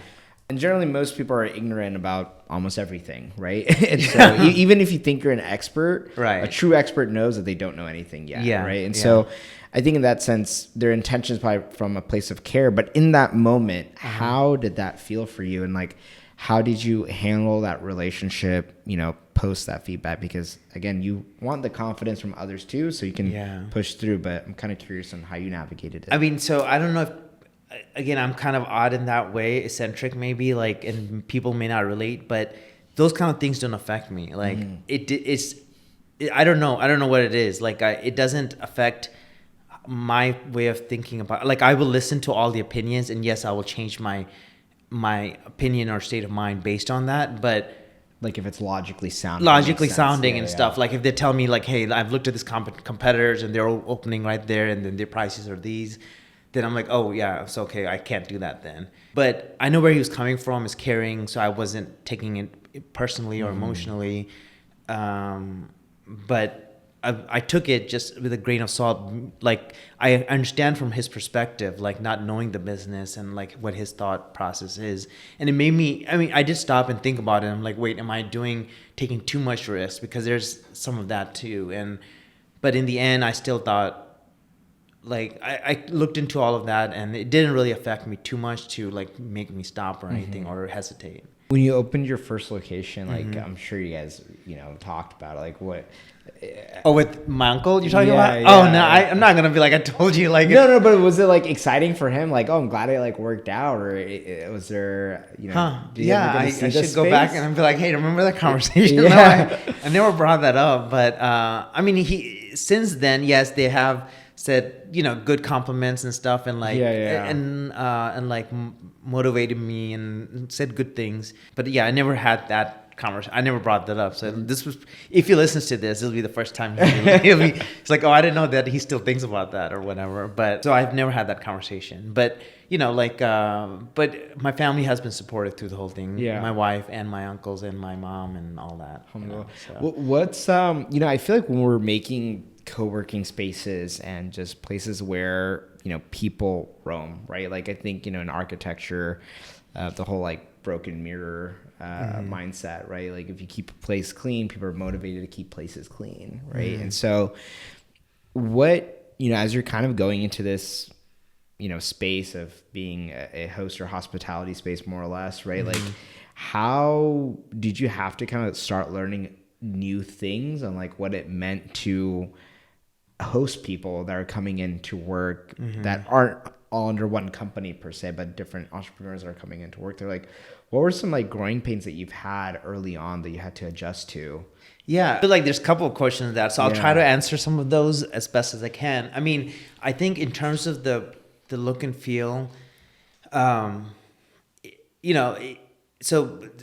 Speaker 1: And generally most people are ignorant about almost everything, right? And so even if you think you're an expert, a true expert knows that they don't know anything yet, right? And so I think in that sense, their intention is probably from a place of care. But in that moment, how did that feel for you? And like, how did you handle that relationship, post that feedback? Because again, you want the confidence from others too, so you can push through. But I'm kind of curious on how you navigated it.
Speaker 2: I mean, so I don't know if, again, I'm kind of odd in that way, eccentric maybe, like, and people may not relate, but those kind of things don't affect me. Like, I don't know what it is. Like, it doesn't affect my way of thinking about, like, I will listen to all the opinions, and yes, I will change my opinion or state of mind based on that. But
Speaker 1: like, if it's logically sounding
Speaker 2: stuff, like if they tell me like, hey, I've looked at these competitors and they're opening right there and then their prices are these, then I'm like, oh yeah, it's okay, I can't do that then. But I know where he was coming from, is caring, so I wasn't taking it personally or emotionally. But I took it just with a grain of salt. Like, I understand from his perspective, like, not knowing the business and like what his thought process is. And it made me, I mean, I did stop and think about it. I'm like, wait, am I taking too much risk? Because there's some of that too. But in the end, I still thought, like, I looked into all of that, and it didn't really affect me too much to like make me stop or anything or hesitate.
Speaker 1: When you opened your first location, like, I'm sure you guys, talked about it, like what.
Speaker 2: Oh, with my uncle you're talking about? Yeah, oh no, I'm not gonna be like I told you. Like,
Speaker 1: no, but was it like exciting for him? Like, oh, I'm glad it like worked out, or was there,
Speaker 2: I should go back and be like, hey, remember that conversation? No, I never brought that up, but I mean, since then, yes, they have said good compliments and stuff, and like and like motivated me and said good things. But yeah, I never had that conversation. I never brought that up. So this was, if he listens to this, it'll be the first time it's like, oh, I didn't know that he still thinks about that or whatever. But so I've never had that conversation. But but my family has been supportive through the whole thing. Yeah, my wife and my uncles and my mom and all that.
Speaker 1: So. What's I feel like when we're making co-working spaces and just places where people roam, right? Like, I think in architecture, the whole like broken mirror mindset, right? Like, if you keep a place clean, people are motivated to keep places clean, right? And so what as you're kind of going into this space of being a host or hospitality space, more or less, right? Like, how did you have to kind of start learning new things on like what it meant to host people that are coming in to work that aren't all under one company per se, but different entrepreneurs that are coming into work? They're like, what were some like growing pains that you've had early on that you had to adjust to?
Speaker 2: Yeah, I feel like there's a couple of questions of that, so I'll try to answer some of those as best as I can. I mean, I think in terms of the look and feel, so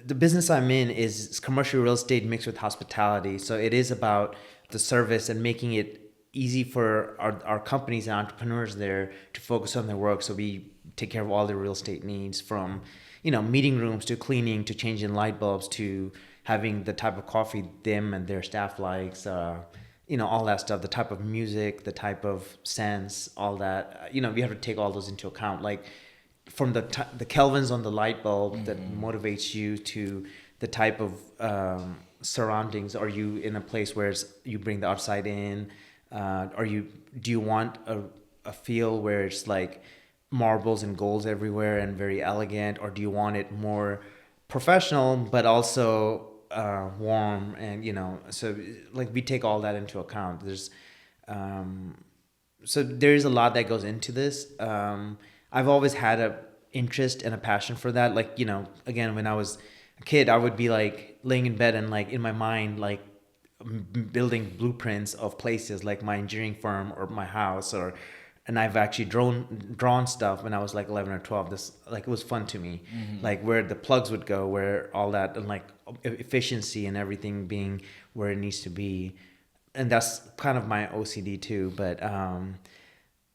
Speaker 2: the business I'm in is commercial real estate mixed with hospitality. So it is about the service and making it easy for our companies and entrepreneurs there to focus on their work. So we take care of all their real estate needs, from, meeting rooms to cleaning to changing light bulbs to having the type of coffee them and their staff likes, all that stuff, the type of music, the type of scents, all that. We have to take all those into account, like from the kelvins on the light bulb that motivates you to the type of surroundings. Are you in a place where you bring the outside in? Do you want a feel where it's like marbles and golds everywhere and very elegant, or do you want it more professional but also warm? And so like we take all that into account. So there's a lot that goes into this. I've always had a interest and a passion for that. Like, again, when I was a kid, I would be like laying in bed and like in my mind, like building blueprints of places like my engineering firm or my house, and I've actually drawn stuff when I was like 11 or 12. This, like, it was fun to me, like where the plugs would go, where all that, and like efficiency and everything being where it needs to be. And that's kind of my OCD too. But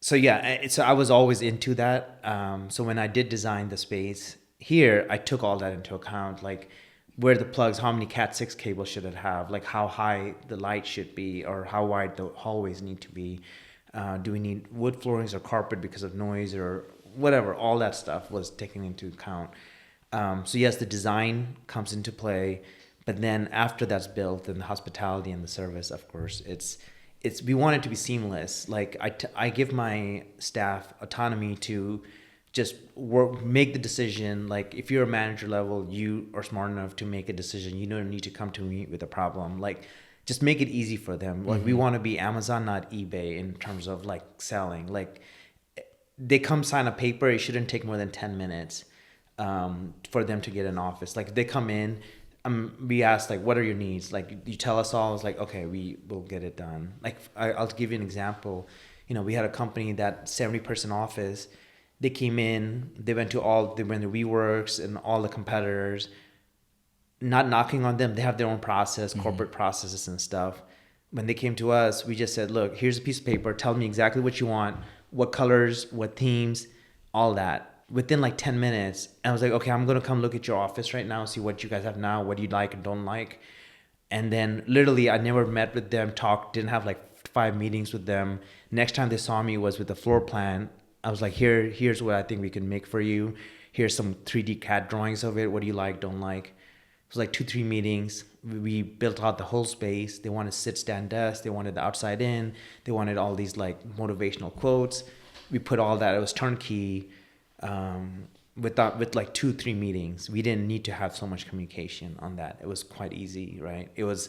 Speaker 2: so yeah, so I was always into that. So when I did design the space here, I took all that into account, like where the plugs, how many Cat 6 cables should it have, like how high the light should be, or how wide the hallways need to be. Do we need wood floorings or carpet because of noise or whatever? All that stuff was taken into account. So yes, the design comes into play, but then after that's built, and the hospitality and the service, of course, it's we want it to be seamless. Like I give my staff autonomy to just make the decision. Like if you're a manager level, you are smart enough to make a decision. You don't need to come to me with a problem. Like just make it easy for them. Like we want to be Amazon, not eBay, in terms of like selling. Like they come sign a paper, it shouldn't take more than 10 minutes for them to get an office. Like if they come in, we ask like, what are your needs? Like you tell us all. It's like, okay, we will get it done. Like I'll give you an example. We had a company that 70-person office. They came in, they went to WeWorks and all the competitors. Not knocking on them, they have their own process, corporate processes and stuff. When they came to us, we just said, look, here's a piece of paper. Tell me exactly what you want, what colors, what themes, all that. Within like 10 minutes, I was like, okay, I'm going to come look at your office right now, see what you guys have now, what you like and don't like. And then literally I never met with them, didn't have like 5 meetings with them. Next time they saw me was with the floor plan. I was like, here's what I think we can make for you. Here's some 3D CAD drawings of it. What do you like, don't like? It was like 2-3 meetings. We built out the whole space. They wanted sit, stand, desk. They wanted the outside in. They wanted all these like motivational quotes. We put all that. It was turnkey with like 2-3 meetings. We didn't need to have so much communication on that. It was quite easy, right? It was,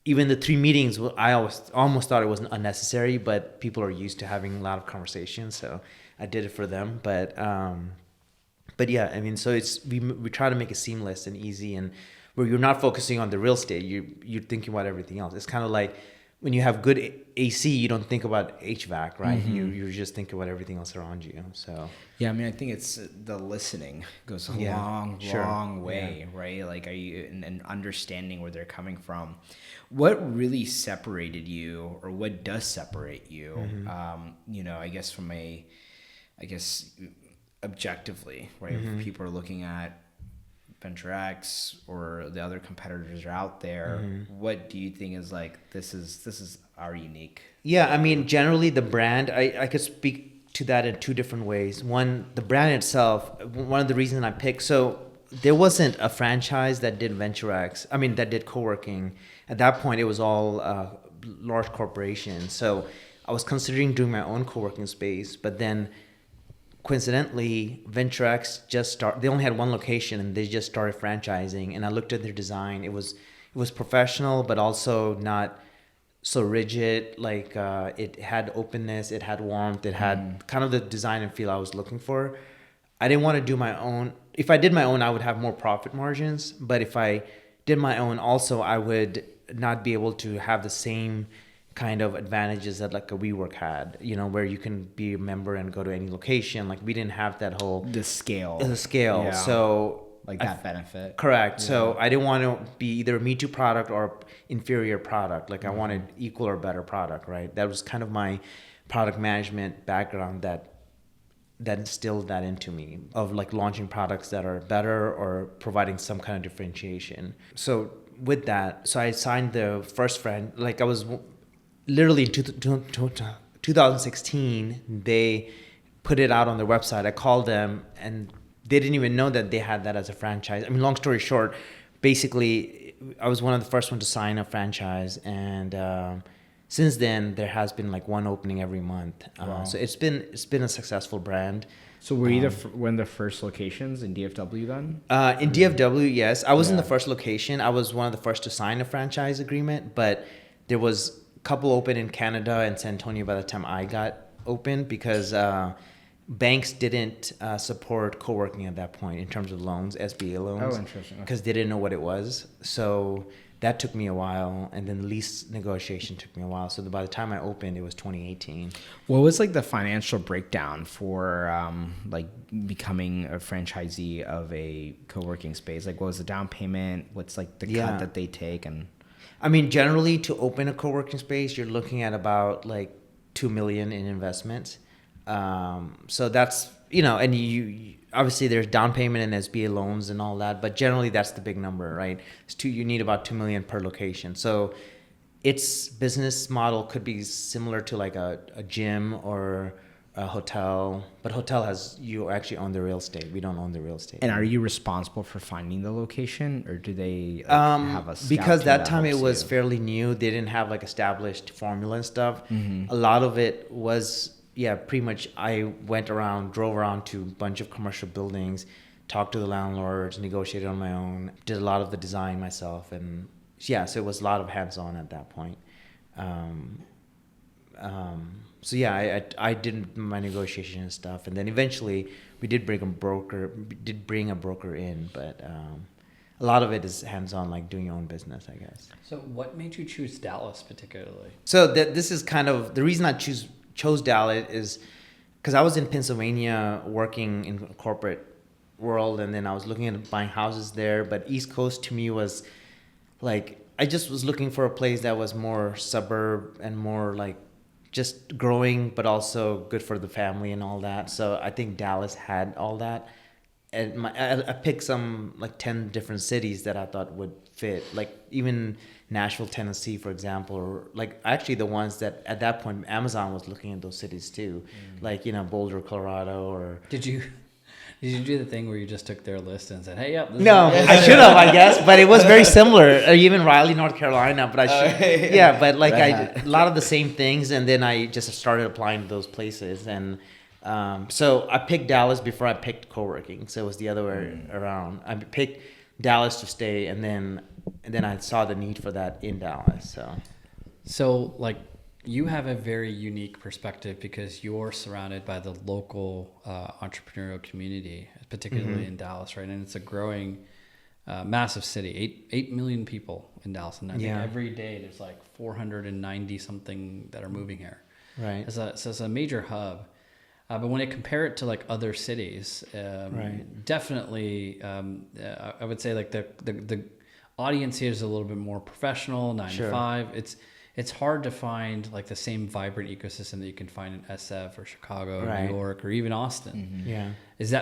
Speaker 2: even the 3 meetings, I almost thought it was unnecessary, but people are used to having a lot of conversations, so I did it for them. But yeah, I mean, so it's we try to make it seamless and easy, and where you're not focusing on the real estate, you're thinking about everything else. It's kind of like when you have good AC, you don't think about HVAC, right? You just think about everything else around you. So
Speaker 1: yeah, I mean, I think it's the listening goes a long way, right? Like, are you and understanding where they're coming from? What really separated you, or what does separate you? I guess from objectively, right? If people are looking at Venture X or the other competitors are out there, what do you think is like, this is our unique?
Speaker 2: Yeah, I mean, generally the brand, I could speak to that in 2 different ways. One, the brand itself, one of the reasons I picked, so there wasn't a franchise that did Venture X, that did Coworking. At that point, it was all large corporations. So I was considering doing my own co-working space, but then coincidentally, Venture X they only had 1 location and they just started franchising. And I looked at their design. It was professional, but also not so rigid. Like it had openness, it had warmth, it had kind of the design and feel I was looking for. I didn't want to do my own. If I did my own, I would have more profit margins. But if I did my own also, I would not be able to have the same kind of advantages that like a WeWork had, where you can be a member and go to any location. Like we didn't have that whole
Speaker 1: the scale.
Speaker 2: Yeah. So
Speaker 1: like that benefit.
Speaker 2: Correct. Yeah. So I didn't want to be either a Me Too product or inferior product. Like I wanted equal or better product, right? That was kind of my product management background that instilled that into me, of like launching products that are better or providing some kind of differentiation. So with that, so I signed the first friend, like I was literally in 2016, they put it out on their website. I called them and they didn't even know that they had that as a franchise. I mean, long story short, basically I was one of the first one to sign a franchise, and since then there has been like one opening every month.
Speaker 1: Wow.
Speaker 2: So it's been a successful brand.
Speaker 1: So were you one of the first locations in DFW then?
Speaker 2: In DFW, yes. I was in the first location. I was one of the first to sign a franchise agreement, but there was a couple open in Canada and San Antonio by the time I got open, because banks didn't support co-working at that point in terms of loans, SBA loans.
Speaker 1: Oh, interesting.
Speaker 2: Because they didn't know what it was. So that took me a while, and then the lease negotiation took me a while. So by the time I opened, it was 2018.
Speaker 1: What was like the financial breakdown for like becoming a franchisee of a co-working space? Like what was the down payment? What's like the cut that they take? And
Speaker 2: I mean, generally to open a co-working space, you're looking at about like $2 million in investments. So that's, and you obviously there's down payment and SBA loans and all that, but generally that's the big number, right? You need about $2 million per location. So its business model could be similar to like a gym or a hotel, but you actually own the real estate. We don't own the real estate.
Speaker 1: And are you responsible for finding the location, or do they have a scout
Speaker 2: because
Speaker 1: team
Speaker 2: that time it
Speaker 1: helps
Speaker 2: was
Speaker 1: you?
Speaker 2: fairly new. They didn't have like established formula and stuff. A lot of it was, pretty much I drove around to a bunch of commercial buildings, talked to the landlords, negotiated on my own, did a lot of the design myself. And so it was a lot of hands-on at that point. I did my negotiation and stuff. And then eventually we did bring a broker in, but a lot of it is hands-on, like doing your own business, I guess.
Speaker 3: So what made you choose Dallas particularly?
Speaker 2: So this is kind of the reason I chose Dallas is because I was in Pennsylvania working in a corporate world, and then I was looking at buying houses there. But East Coast to me was like, I just was looking for a place that was more suburb and more like just growing, but also good for the family and all that. So I think Dallas had all that. And I picked some like 10 different cities that I thought would fit, like even Nashville, Tennessee, for example, or like actually the ones that at that point Amazon was looking at those cities too, like Boulder, Colorado, or.
Speaker 3: Did you do the thing where you just took their list and said, "Hey, yep"?
Speaker 2: No, I should have, I guess, but it was very similar. Even Raleigh, North Carolina, but but like a lot of the same things, and then I just started applying to those places, and so I picked Dallas before I picked co-working, so it was the other way around. I picked Dallas to stay, and then I saw the need for that in Dallas.
Speaker 3: So like you have a very unique perspective because you're surrounded by the local entrepreneurial community, particularly in Dallas, right? And it's a growing, massive city. 8 million people in Dallas, and I think every day there's like 490 something that are moving here.
Speaker 2: Right.
Speaker 3: So it's a major hub. But when I compare it to like other cities, definitely, I would say like the audience here is a little bit more professional, 9 to 5. It's hard to find like the same vibrant ecosystem that you can find in SF or Chicago, or New York, or even Austin.
Speaker 2: Yeah.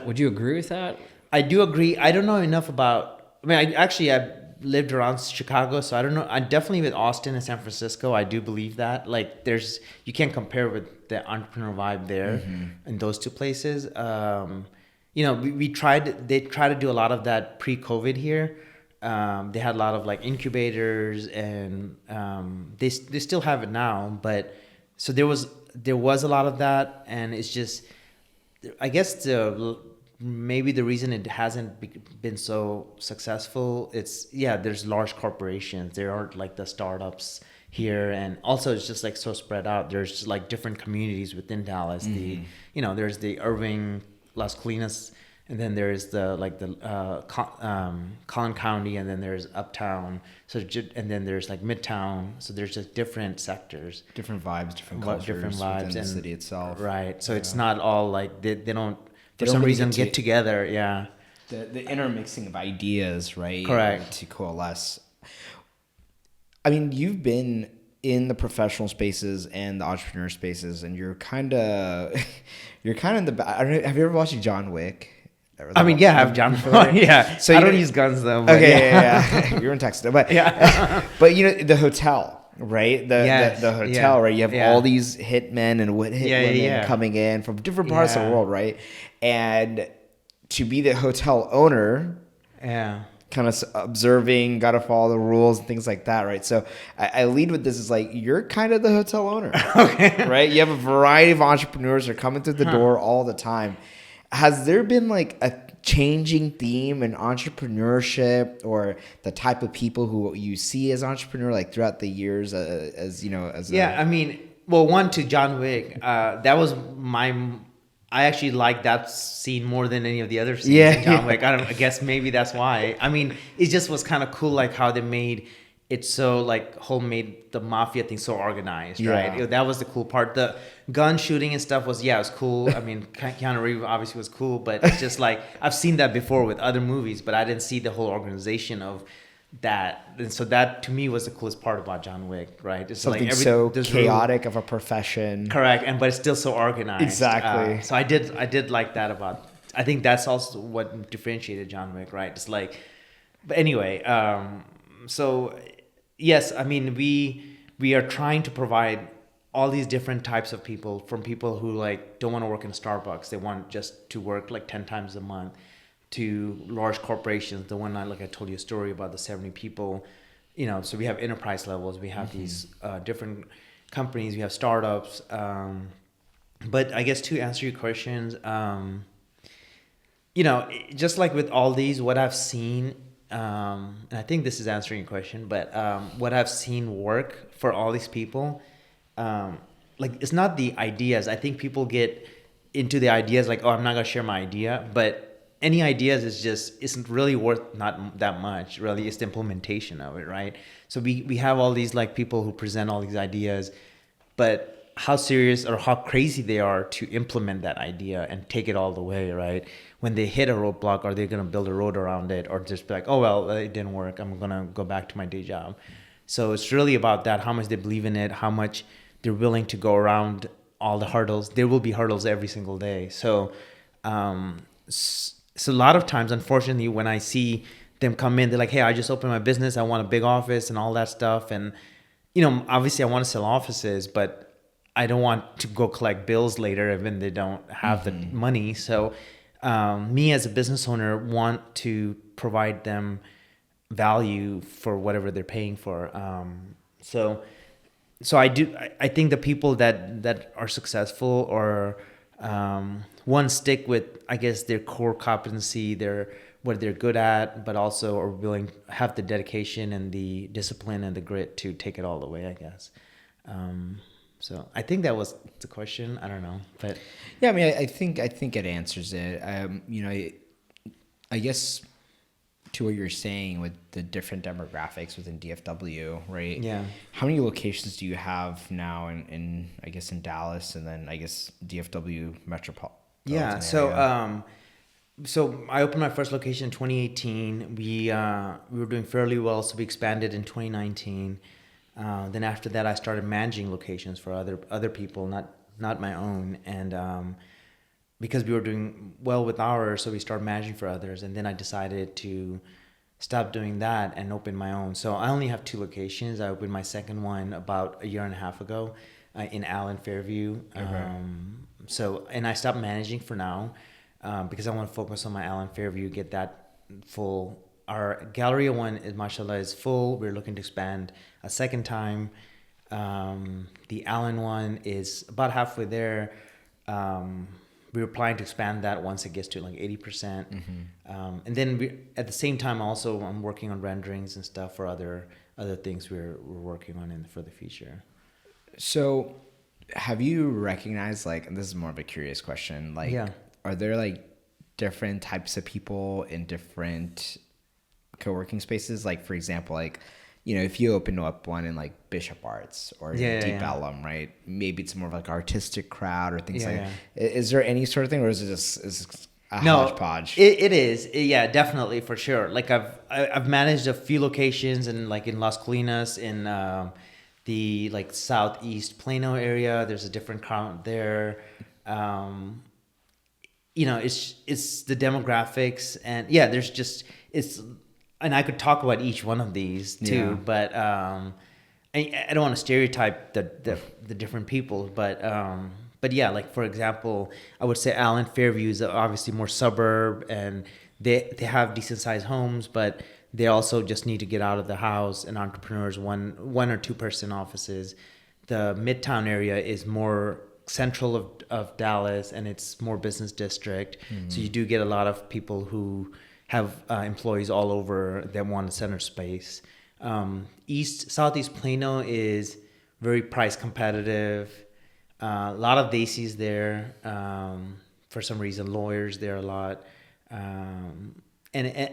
Speaker 3: Would you agree with that? I
Speaker 2: do agree. I don't know enough about, I've lived around Chicago, so I don't know. I definitely with Austin and San Francisco, I do believe that. Like you can't compare with the entrepreneur vibe there in those two places. They tried to do a lot of that pre-COVID here. They had a lot of like incubators, and they still have it now, but so there was a lot of that, and it's just, I guess maybe the reason it hasn't been so successful, there's large corporations, there aren't like the startups here, and also it's just like so spread out. There's like different communities within Dallas. There's the Irving, Las Colinas, and then there's Collin County, and then there's Uptown. And then there's like Midtown. So there's just different sectors,
Speaker 1: different vibes, different cultures, within the city itself.
Speaker 2: Right. So it's not all like they don't for some reason get together. Yeah.
Speaker 1: the intermixing of ideas, right?
Speaker 2: Correct.
Speaker 1: To coalesce. I mean, you've been in the professional spaces and the entrepreneur spaces, and you're kind of in the. I don't know, have you ever watched John Wick?
Speaker 2: I mean, yeah, I have John. Yeah, so I don't use guns though. But
Speaker 1: okay, yeah. You're in Texas, but
Speaker 2: yeah,
Speaker 1: but you know the hotel, right? The hotel,
Speaker 2: yeah,
Speaker 1: right? You have all these hitmen and women coming in from different parts of the world, right? And to be the hotel owner, kind of observing, got to follow the rules and things like that, right? So I lead with this is like, you're kind of the hotel owner, okay, right? You have a variety of entrepreneurs that are coming through the door all the time. Has there been like a changing theme in entrepreneurship or the type of people who you see as entrepreneur like throughout the years as you know,
Speaker 2: I mean, well, one to John Wick, that was I actually like that scene more than any of the other scenes in John Wick. I guess maybe that's why. I mean, it just was kind of cool, like how they made it so like made the mafia thing so organized, right? That was the cool part. The gun shooting and stuff was, it was cool. I mean, Keanu Reeves obviously was cool, but it's just like, I've seen that before with other movies, but I didn't see the whole organization of that. And so that to me was the coolest part about John Wick, right? It's
Speaker 1: something
Speaker 2: like
Speaker 1: so chaotic of a profession.
Speaker 2: Correct. But it's still so organized.
Speaker 1: Exactly.
Speaker 2: So I did like that about, I think that's also what differentiated John Wick, right? It's like, but anyway, so yes, I mean, we are trying to provide all these different types of people, from people who like don't want to work in Starbucks, they want just to work like 10 times a month, to large corporations. The one I told you a story about the 70 people, you know, so we have enterprise levels, we have these different companies, we have startups. But I guess to answer your questions, you know, just like with all these, what I've seen, and I think this is answering your question, but what I've seen work for all these people, like it's not the ideas. I think people get into the ideas like, oh, I'm not gonna share my idea, but any ideas isn't really worth not that much. Really, it's the implementation of it, right? So we have all these like people who present all these ideas, but how serious or how crazy they are to implement that idea and take it all the way, right? When they hit a roadblock, are they going to build a road around it, or just be like, oh, well, it didn't work, I'm going to go back to my day job? So it's really about that, how much they believe in it, how much they're willing to go around all the hurdles. There will be hurdles every single day. So so a lot of times, unfortunately, when I see them come in, they're like, hey, I just opened my business, I want a big office and all that stuff. And, you know, obviously I want to sell offices, but I don't want to go collect bills later when they don't have the money. So me as a business owner want to provide them value for whatever they're paying for. So I think the people that are successful or one stick with, I guess, their core competency, what they're good at, but also are willing, have the dedication and the discipline and the grit to take it all the way, I guess. So I think that was the question. I don't know, but
Speaker 1: yeah, I mean, I think it answers it. You know, I guess to what you're saying with the different demographics within DFW, right?
Speaker 2: Yeah.
Speaker 1: How many locations do you have now in I guess in Dallas, and then I guess DFW metropolitan?
Speaker 2: Yeah. So so I opened my first location in 2018. We were doing fairly well, so we expanded in 2019. Then after that, I started managing locations for other people, not my own. And because we were doing well with ours, so we started managing for others. And then I decided to stop doing that and open my own. So I only have 2 locations. I opened my second one about a year and a half ago in Allen, Fairview. Okay. And I stopped managing for now because I want to focus on my Allen, Fairview, get that full. Our Galleria one, mashallah, is full. We're looking to expand a second time. The Allen one is about halfway there. We were planning to expand that once it gets to like 80%. And then at the same time, also, I'm working on renderings and stuff for other things we're working on for the future.
Speaker 1: So have you recognized, like, and this is more of a curious question, like, are there like different types of people in different co-working spaces? Like, for example, like, you know, if you open up one in like Bishop Arts or Deep Ellum, right? Maybe it's more of like artistic crowd or things like that. Is there any sort of thing, or is it just hodgepodge.
Speaker 2: It is. Yeah, definitely, for sure. Like I've managed a few locations in like in Las Colinas, in the like southeast Plano area. There's a different crowd there. It's the demographics, and yeah, there's just it's, and I could talk about each one of these too, but I don't want to stereotype the different people, but yeah, like for example, I would say Allen Fairview is obviously more suburb, and they have decent sized homes, but they also just need to get out of the house, and entrepreneurs, one or two person offices. The Midtown area is more central of Dallas, and it's more business district. So you do get a lot of people who have employees all over that want a center space. Southeast Plano is very price competitive. A lot of Daisies there. For some reason, lawyers there a lot. And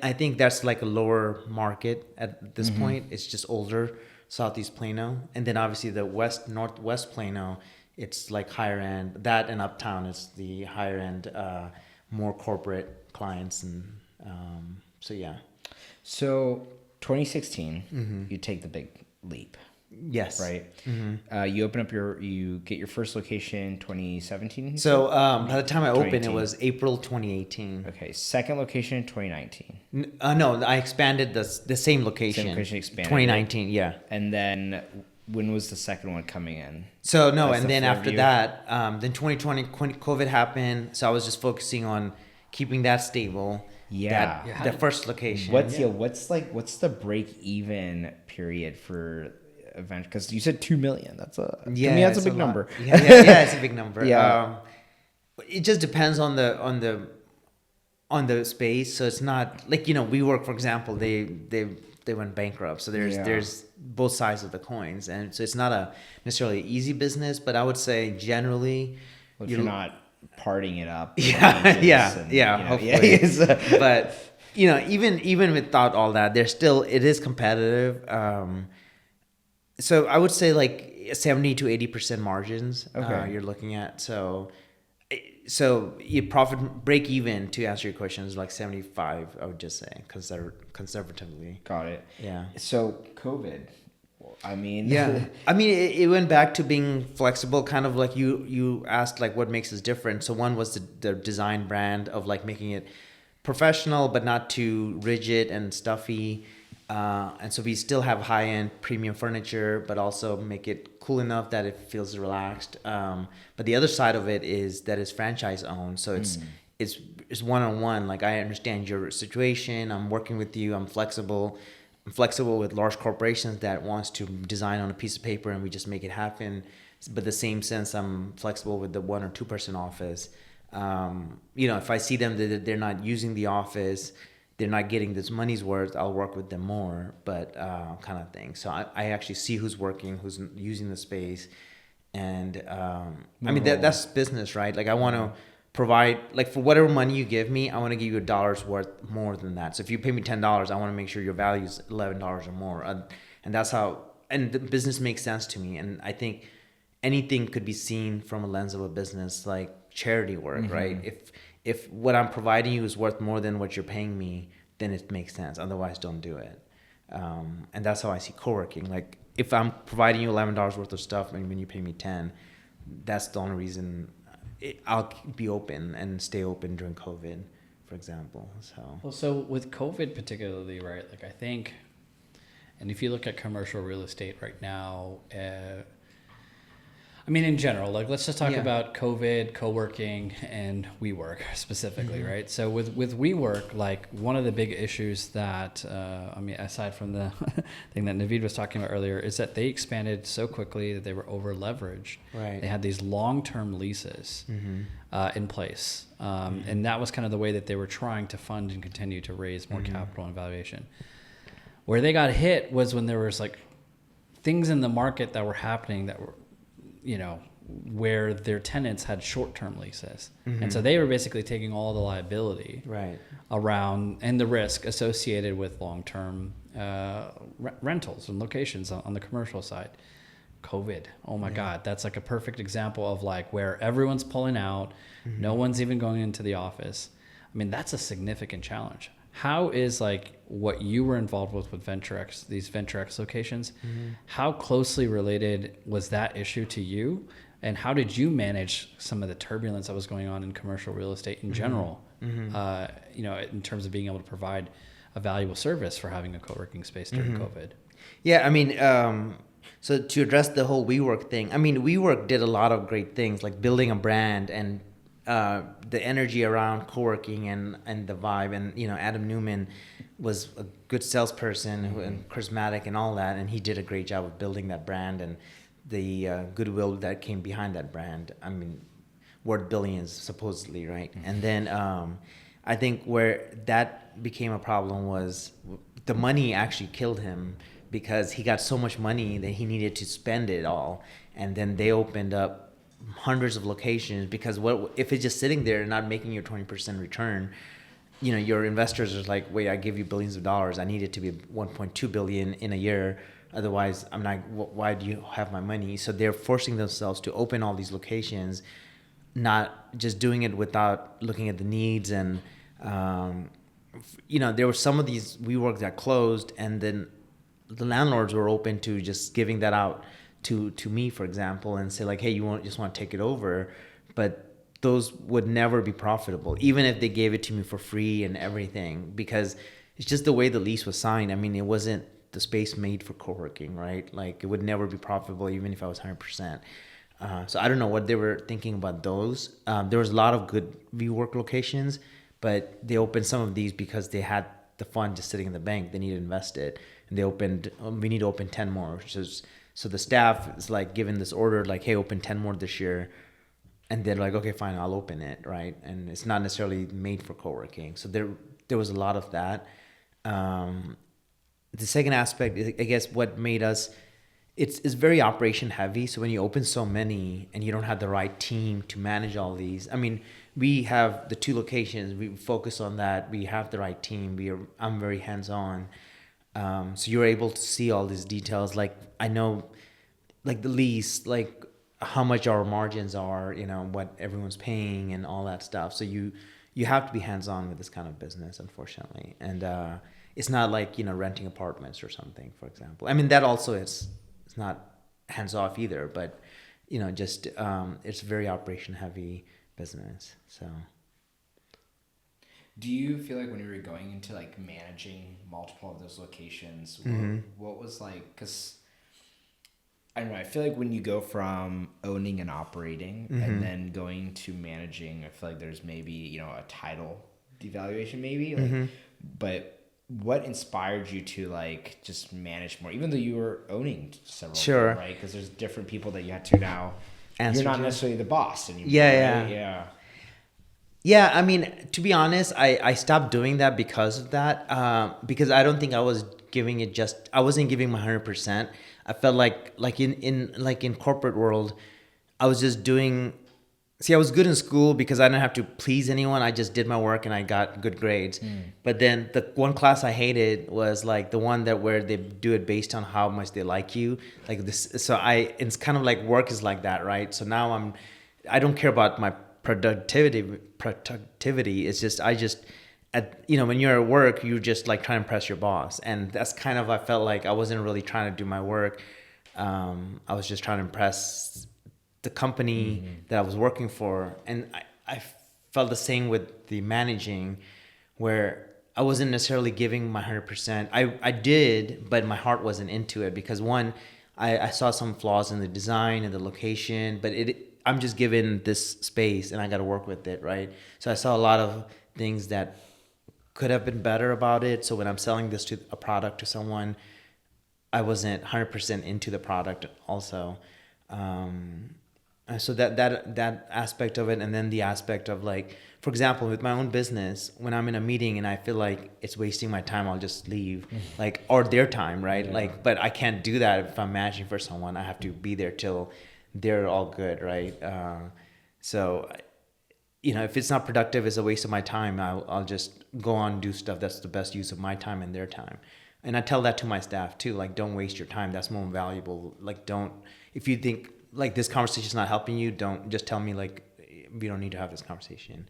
Speaker 2: I think that's like a lower market at this point. It's just older Southeast Plano. And then obviously the Northwest Plano, it's like higher end. That and Uptown is the higher end, more corporate clients. And so, yeah.
Speaker 1: So 2016, you take the big leap.
Speaker 2: Yes.
Speaker 1: Right. You get your first location 2017.
Speaker 2: So by the time I opened, it was April 2018.
Speaker 1: Okay. Second location 2019.
Speaker 2: No, I expanded the same location.
Speaker 1: Same location expanded.
Speaker 2: 2019, yeah.
Speaker 1: And then when was the second one coming in?
Speaker 2: So no, and then after that, then 2020, COVID happened. So I was just focusing on keeping that stable.
Speaker 1: Yeah.
Speaker 2: The first location.
Speaker 1: What's the break even period for event? Because you said 2 million. That's a big number.
Speaker 2: Yeah, it's a big number.
Speaker 1: Yeah.
Speaker 2: It just depends on the space. So it's not like, WeWork, for example, they went bankrupt. So there's both sides of the coins, and so it's not a necessarily easy business. But I would say generally,
Speaker 1: you're not partying it up.
Speaker 2: Hopefully. But even without all that, it is competitive. So I would say like 70 to 80% margins. You're looking at. So your profit break even, to answer your question, is like 75. I would just say conservatively.
Speaker 1: Got it.
Speaker 2: Yeah.
Speaker 1: So COVID. I mean,
Speaker 2: it went back to being flexible, kind of like you asked, like what makes us different. So one was the design brand of like making it professional but not too rigid and stuffy. And so we still have high-end premium furniture, but also make it cool enough that it feels relaxed. But the other side of it is that it's franchise owned, so it's one-on-one. Like, I understand your situation. I'm working with you. I'm flexible. I'm flexible with large corporations that wants to design on a piece of paper and we just make it happen. But the same sense, I'm flexible with the 1 or 2 person office. If I see them that they're not using the office, they're not getting this money's worth, I'll work with them more, but kind of thing. So I actually see who's working, who's using the space. And that's business, right? Like, I want to provide, like, for whatever money you give me, I want to give you $1 worth more than that. So if you pay me $10, I want to make sure your value is $11 or more. And that's how, and the business makes sense to me. And I think anything could be seen from a lens of a business, like charity work, right? If what I'm providing you is worth more than what you're paying me, then it makes sense. Otherwise, don't do it. And that's how I see coworking. Like, if I'm providing you $11 worth of stuff and when you pay me 10, that's the only reason I'll be open and stay open during COVID, for example.
Speaker 3: So with COVID particularly, right? Like, I think, and if you look at commercial real estate right now, in general, like, let's just talk about COVID, coworking, and WeWork specifically, right? So with WeWork, like, one of the big issues that, aside from the thing that Naveed was talking about earlier, is that they expanded so quickly that they were over leveraged.
Speaker 2: Right.
Speaker 3: They had these long-term leases in place. And that was kind of the way that they were trying to fund and continue to raise more capital and valuation. Where they got hit was when there was like things in the market that were happening that were, where their tenants had short-term leases. And so they were basically taking all the liability around and the risk associated with long-term rentals and locations on the commercial side. COVID, oh my God, that's like a perfect example of like where everyone's pulling out, no one's even going into the office. I mean, that's a significant challenge. How is like what you were involved with VentureX, these VentureX locations, how closely related was that issue to you? And how did you manage some of the turbulence that was going on in commercial real estate in general, in terms of being able to provide a valuable service for having a co-working space during COVID?
Speaker 2: Yeah, I mean, so to address the whole WeWork thing, I mean, WeWork did a lot of great things, like building a brand and the energy around co-working and the vibe. And, Adam Newman was a good salesperson and charismatic and all that. And he did a great job of building that brand and the goodwill that came behind that brand. I mean, worth billions, supposedly, right? And then I think where that became a problem was the money actually killed him, because he got so much money that he needed to spend it all. And then they opened up hundreds of locations, because what if it's just sitting there and not making your 20% return? Your investors are like, wait, I give you billions of dollars. I need it to be 1.2 billion in a year. Otherwise, I'm not, why do you have my money? So they're forcing themselves to open all these locations, not just doing it without looking at the needs. And, there were some of these WeWork that closed, and then the landlords were open to just giving that out to me, for example, and say like, hey, just want to take it over. But those would never be profitable, even if they gave it to me for free and everything, because it's just the way the lease was signed. I mean, it wasn't the space made for co-working, right? Like, it would never be profitable, even if I was 100%. So I don't know what they were thinking about those. There was a lot of good WeWork locations, but they opened some of these because they had the fund just sitting in the bank. They needed to invest it. And they opened, we need to open 10 more. So the staff is like given this order, like, hey, open 10 more this year. And they're like, okay, fine, I'll open it, right? And it's not necessarily made for co-working. So there was a lot of that. The second aspect is, I guess, what made us, it's very operation heavy. So when you open so many and you don't have the right team to manage all these, I mean, we have the 2 locations, we focus on that. We have the right team. I'm very hands-on. So you're able to see all these details. Like, I know, like the lease, like how much our margins are, what everyone's paying and all that stuff. So you have to be hands-on with this kind of business, unfortunately. And it's not like, renting apartments or something, for example. I mean, that also it's not hands-off either, but, just it's very operation-heavy business. So
Speaker 1: do you feel like when you were going into like managing multiple of those locations, what was like, because I don't know, I feel like when you go from owning and operating and then going to managing, I feel like there's maybe, a title devaluation maybe, like, but what inspired you to like just manage more, even though you were owning several,
Speaker 2: sure,
Speaker 1: right? Because there's different people that you had to now. You're not necessarily the boss anymore.
Speaker 2: Yeah,
Speaker 1: right?
Speaker 2: yeah. Yeah, I mean, to be honest, I stopped doing that because of that. Because I don't think I was giving it I wasn't giving my 100%. I felt like in corporate world, I was just doing. See, I was good in school because I didn't have to please anyone. I just did my work and I got good grades. But then the one class I hated was like the one where they do it based on how much they like you, like this. So it's kind of like work is like that, right? So now I don't care about my productivity. It's just when you're at work, you just like try to impress your boss, and that's kind of, I felt like I wasn't really trying to do my work. I was just trying to impress the company that I was working for. And I felt the same with the managing, where I wasn't necessarily giving my 100%. I did, but my heart wasn't into it, because one, I saw some flaws in the design and the location, but I'm just given this space and I got to work with it, right? So I saw a lot of things that could have been better about it. So when I'm selling a product to someone, I wasn't 100% into the product also. So that aspect of it, and then the aspect of, like, for example, with my own business, when I'm in a meeting and I feel like it's wasting my time, I'll just leave, like, or their time, right? Yeah. Like, but I can't do that if I'm managing for someone. I have to be there till they're all good, right? So, if it's not productive, it's a waste of my time. I'll just go on and do stuff that's the best use of my time and their time. And I tell that to my staff too, like, don't waste your time. That's more valuable. Like, if you think like this conversation is not helping you, don't just tell me, like, we don't need to have this conversation.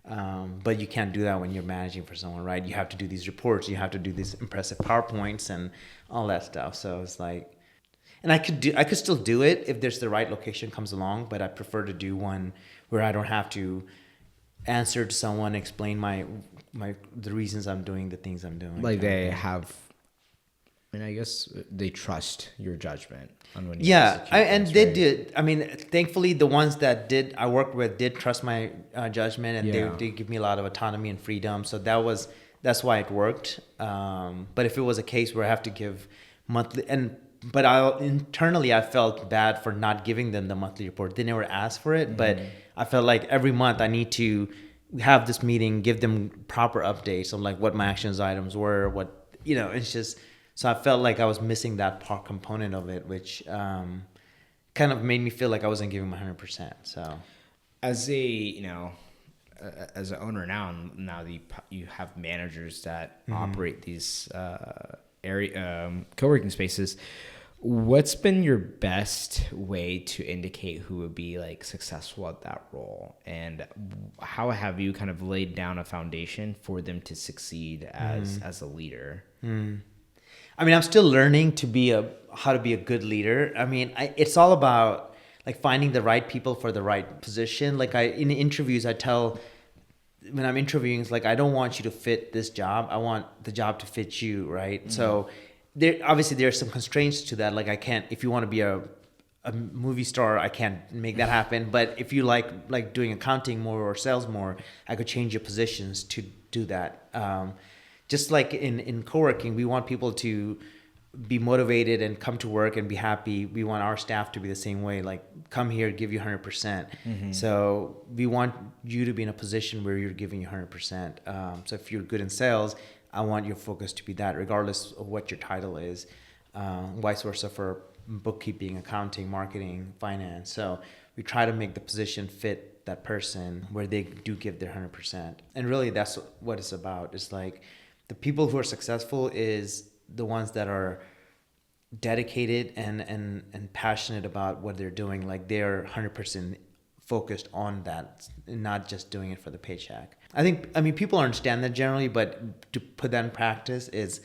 Speaker 2: But you can't do that when you're managing for someone, right? You have to do these reports, you have to do these impressive PowerPoints and all that stuff. So it's like, and I could still do it if there's the right location comes along, but I prefer to do one where I don't have to answer to someone, explain the reasons I'm doing the things I'm doing.
Speaker 1: Like they have, and I guess they trust your judgment on when you
Speaker 2: yeah, and
Speaker 1: things,
Speaker 2: they
Speaker 1: right?
Speaker 2: did. I mean, thankfully, the ones that I worked with did trust my judgment, and
Speaker 1: Yeah.
Speaker 2: they give me a lot of autonomy and freedom. So that's why it worked. But if it was a case where I have to give monthly, but internally I felt bad for not giving them the monthly report. They never asked for it, but I felt like every month I need to have this meeting, give them proper updates on like what my actions items were, it's just. So I felt like I was missing that part component of it, which kind of made me feel like I wasn't giving my 100%. So,
Speaker 1: As as an owner now you have managers that operate these co-working spaces. What's been your best way to indicate who would be like successful at that role, and how have you kind of laid down a foundation for them to succeed as a leader?
Speaker 2: I mean, I'm still learning how to be a good leader. I mean, it's all about like finding the right people for the right position. Like in interviews, when I'm interviewing, it's like, I don't want you to fit this job. I want the job to fit you, right? Mm-hmm. So there are some constraints to that. Like I can't, if you want to be a movie star, I can't make that happen. But if you like doing accounting more or sales more, I could change your positions to do that. Just like in co-working, we want people to be motivated and come to work and be happy. We want our staff to be the same way, like come here, give you 100%. Mm-hmm. So we want you to be in a position where you're giving you 100%. So if you're good in sales, I want your focus to be that, regardless of what your title is. Vice versa for bookkeeping, accounting, marketing, finance. So we try to make the position fit that person where they do give their 100%. And really that's what it's about. It's like, the people who are successful is the ones that are dedicated and passionate about what they're doing. Like they're 100% focused on that and not just doing it for the paycheck. I mean, people understand that generally, but to put that in practice is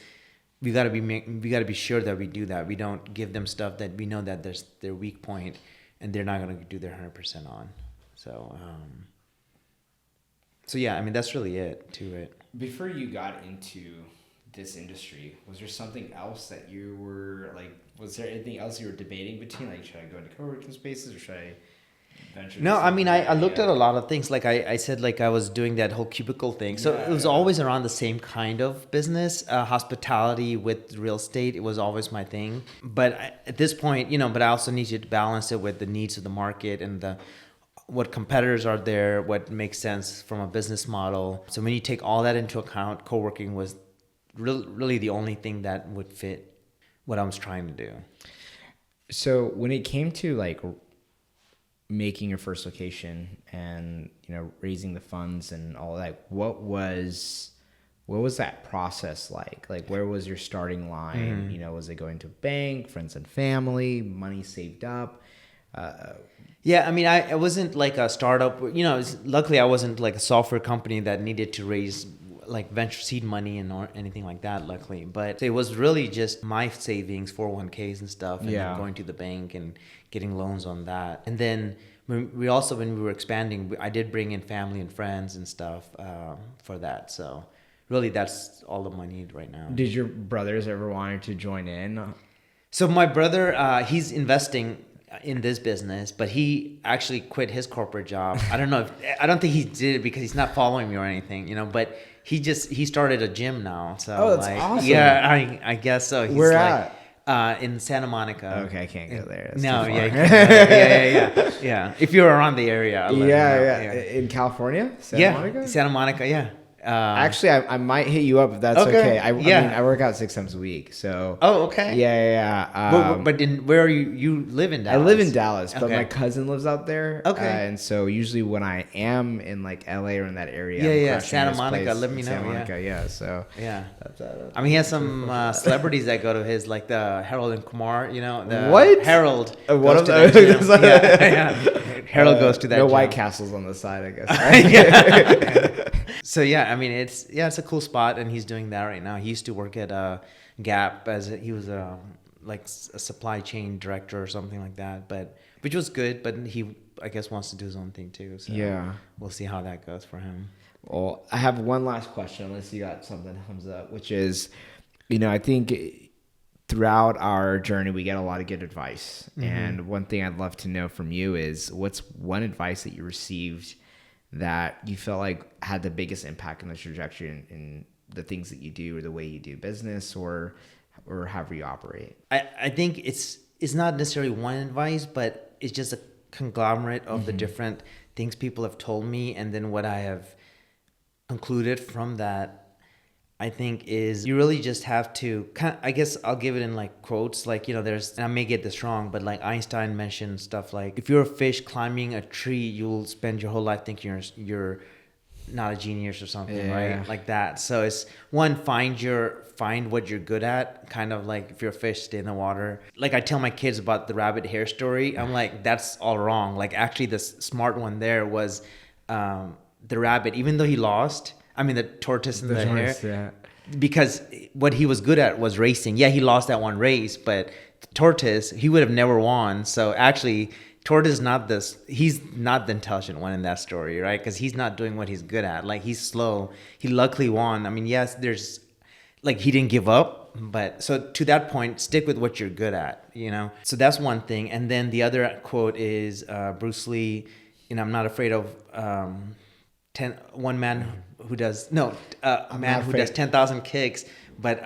Speaker 2: we got to be sure that we do that. We don't give them stuff that we know that there's their weak point and they're not going to do their 100% on. So yeah, I mean, that's really it to it.
Speaker 1: Before you got into this industry, was there something else that you were like, was there anything else you were debating between, like, should I go into co-working spaces or should I venture?
Speaker 2: No, I mean, I looked at a lot of things. Like I said, like I was doing that whole cubicle thing. So it was always around the same kind of business, hospitality with real estate. It was always my thing. But at this point, but I also needed to balance it with the needs of the market and what competitors are there, what makes sense from a business model. So when you take all that into account, co-working was really the only thing that would fit what I was trying to do.
Speaker 1: So when it came to like making your first location and, raising the funds and all that, what was that process like? Like, where was your starting line? Mm-hmm. Was it going to bank, friends and family, money saved up?
Speaker 2: Yeah, I mean, I wasn't like a startup. Luckily, I wasn't like a software company that needed to raise like venture seed money or anything like that, luckily. But it was really just my savings, 401ks and stuff, and then going to the bank and getting loans on that. And then when we were expanding, I did bring in family and friends and stuff for that. So really, that's all the money I need right now.
Speaker 1: Did your brothers ever want to join in?
Speaker 2: So my brother, he's investing in this business, but he actually quit his corporate job. I don't think he did it because he's not following me or anything, but he started a gym now. So
Speaker 1: that's awesome.
Speaker 2: Yeah, I guess so.
Speaker 1: Where at?
Speaker 2: In Santa Monica.
Speaker 1: Okay, I can't go there. That's
Speaker 2: no,
Speaker 1: too
Speaker 2: yeah,
Speaker 1: far.
Speaker 2: yeah. If you're around the area,
Speaker 1: yeah. In California,
Speaker 2: Santa Monica. Santa Monica, yeah.
Speaker 1: Actually, I might hit you up if that's okay. I mean, I work out 6 times a week, so.
Speaker 2: Oh, okay.
Speaker 1: Yeah.
Speaker 2: But where are you? You live in Dallas?
Speaker 1: I live in Dallas, but my cousin lives out there.
Speaker 2: Okay.
Speaker 1: And so usually when I am in like LA or in that area,
Speaker 2: Santa Monica. Let me know.
Speaker 1: Santa Monica, yeah. So.
Speaker 2: Yeah. I mean, he has some celebrities that go to his, like the Harold and Kumar. The
Speaker 1: what?
Speaker 2: Harold.
Speaker 1: One of
Speaker 2: those.
Speaker 1: those.
Speaker 2: Harold goes to that
Speaker 1: no
Speaker 2: gym.
Speaker 1: White Castles on the side, I guess. Right?
Speaker 2: Yeah. So yeah, I mean, it's a cool spot, and he's doing that right now. He used to work at Gap he was like a supply chain director or something like that, but which was good. But he, I guess, wants to do his own thing too. So
Speaker 1: Yeah.
Speaker 2: we'll see how that goes for him.
Speaker 1: Well, I have one last question, unless you got something that comes up, which is, I think throughout our journey, we get a lot of good advice. Mm-hmm. And one thing I'd love to know from you is, what's one advice that you received that you felt like had the biggest impact on the trajectory in the things that you do, or the way you do business, or however you operate?
Speaker 2: I think it's not necessarily one advice, but it's just a conglomerate of the different things people have told me, and then what I have concluded from that, I think, is you really just have to I guess I'll give it in like quotes, like, there's, and I may get this wrong, but like Einstein mentioned stuff like, if you're a fish climbing a tree, you'll spend your whole life thinking you're not a genius or something, right? Like that. So it's one, find what you're good at. Kind of like, if you're a fish, stay in the water. Like I tell my kids about the rabbit hair story. I'm like, that's all wrong. Like actually the smart one there was the rabbit, even though he lost, the tortoise and the hare. Yeah. Because what he was good at was racing. Yeah, he lost that one race, but the tortoise, he would have never won. So actually, tortoise he's not the intelligent one in that story, right? Because he's not doing what he's good at. Like, he's slow. He luckily won. Yes, there's, like, he didn't give up. But so to that point, stick with what you're good at, So that's one thing. And then the other quote is Bruce Lee, I'm not afraid of one man who does 10,000 kicks, but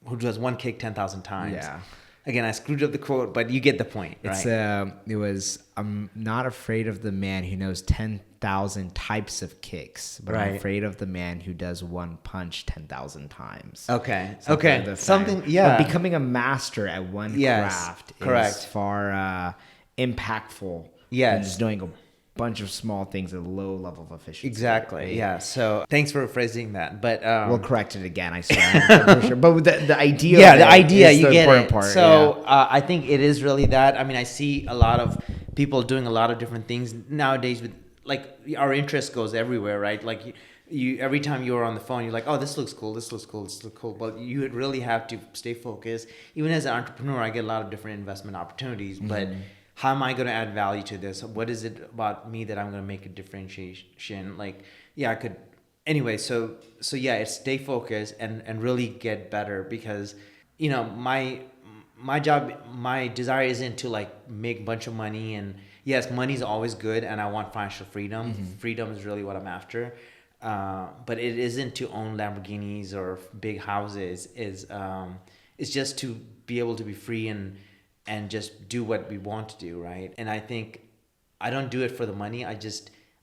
Speaker 2: who does one kick 10,000 times. Yeah. Again, I screwed up the quote, but you get the point, right?
Speaker 1: It was, I'm not afraid of the man who knows 10,000 types of kicks, but I'm afraid of the man who does one punch 10,000 times.
Speaker 2: Okay. Something, yeah.
Speaker 1: But becoming a master at one craft is far impactful than just doing a bunch of small things at a low level of efficiency.
Speaker 2: Exactly. Right? Yeah. So thanks for phrasing that. But
Speaker 1: we'll correct it again. I swear. For sure. But the idea.
Speaker 2: Yeah, the idea. You get it.
Speaker 1: Part,
Speaker 2: so I think it is really that. I see a lot of people doing a lot of different things nowadays. With like, our interest goes everywhere, right? Like you every time you're on the phone, you're like, oh, this looks cool. This looks cool. This looks cool. But you would really have to stay focused. Even as an entrepreneur, I get a lot of different investment opportunities, but how am I going to add value to this? What is it about me that I'm going to make a differentiation? Like, I could. Anyway, so it's stay focused and really get better, because, my job, my desire isn't to like make a bunch of money. And yes, money's always good, and I want financial freedom. Freedom is really what I'm after. But it isn't to own Lamborghinis or big houses. It's just to be able to be free and just do what we want to do, right? And I think I don't do it for the money. I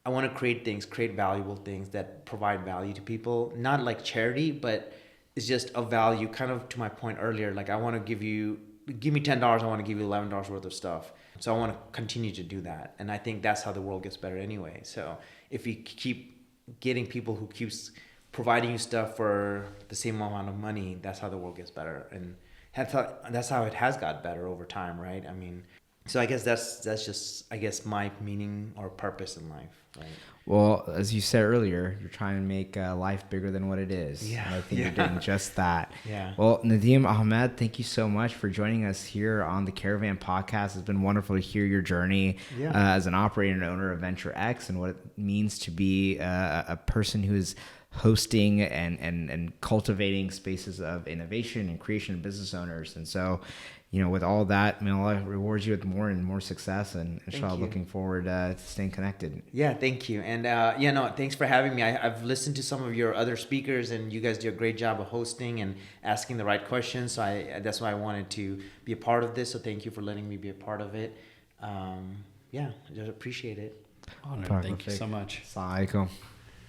Speaker 2: want to create valuable things that provide value to people. Not like charity, but it's just a value, kind of to my point earlier. Like, I want to give me $10, I want to give you $11 worth of stuff. So I want to continue to do that. And I think that's how the world gets better anyway. So if you keep getting people who keeps providing you stuff for the same amount of money, that's how the world gets better. And that's how it has got better over time, right? So I guess that's just, I guess, my meaning or purpose in life, right?
Speaker 1: Well, as you said earlier, you're trying to make life bigger than what it is.
Speaker 2: Yeah.
Speaker 1: And I think you're doing just that.
Speaker 2: Yeah.
Speaker 1: Well, Nadim Ahmed, thank you so much for joining us here on the Caravan Podcast. It's been wonderful to hear your journey as an operator and owner of Venture X, and what it means to be a person who is hosting and cultivating spaces of innovation and creation of business owners. And so, with all that, Allah rewards you with more and more success, and inshallah, looking forward to staying connected.
Speaker 2: Yeah, thank you. And thanks for having me. I've listened to some of your other speakers, and you guys do a great job of hosting and asking the right questions. So that's why I wanted to be a part of this. So thank you for letting me be a part of it. I just appreciate it.
Speaker 3: Honored. Thank you so much.
Speaker 1: Assalamu alaikum.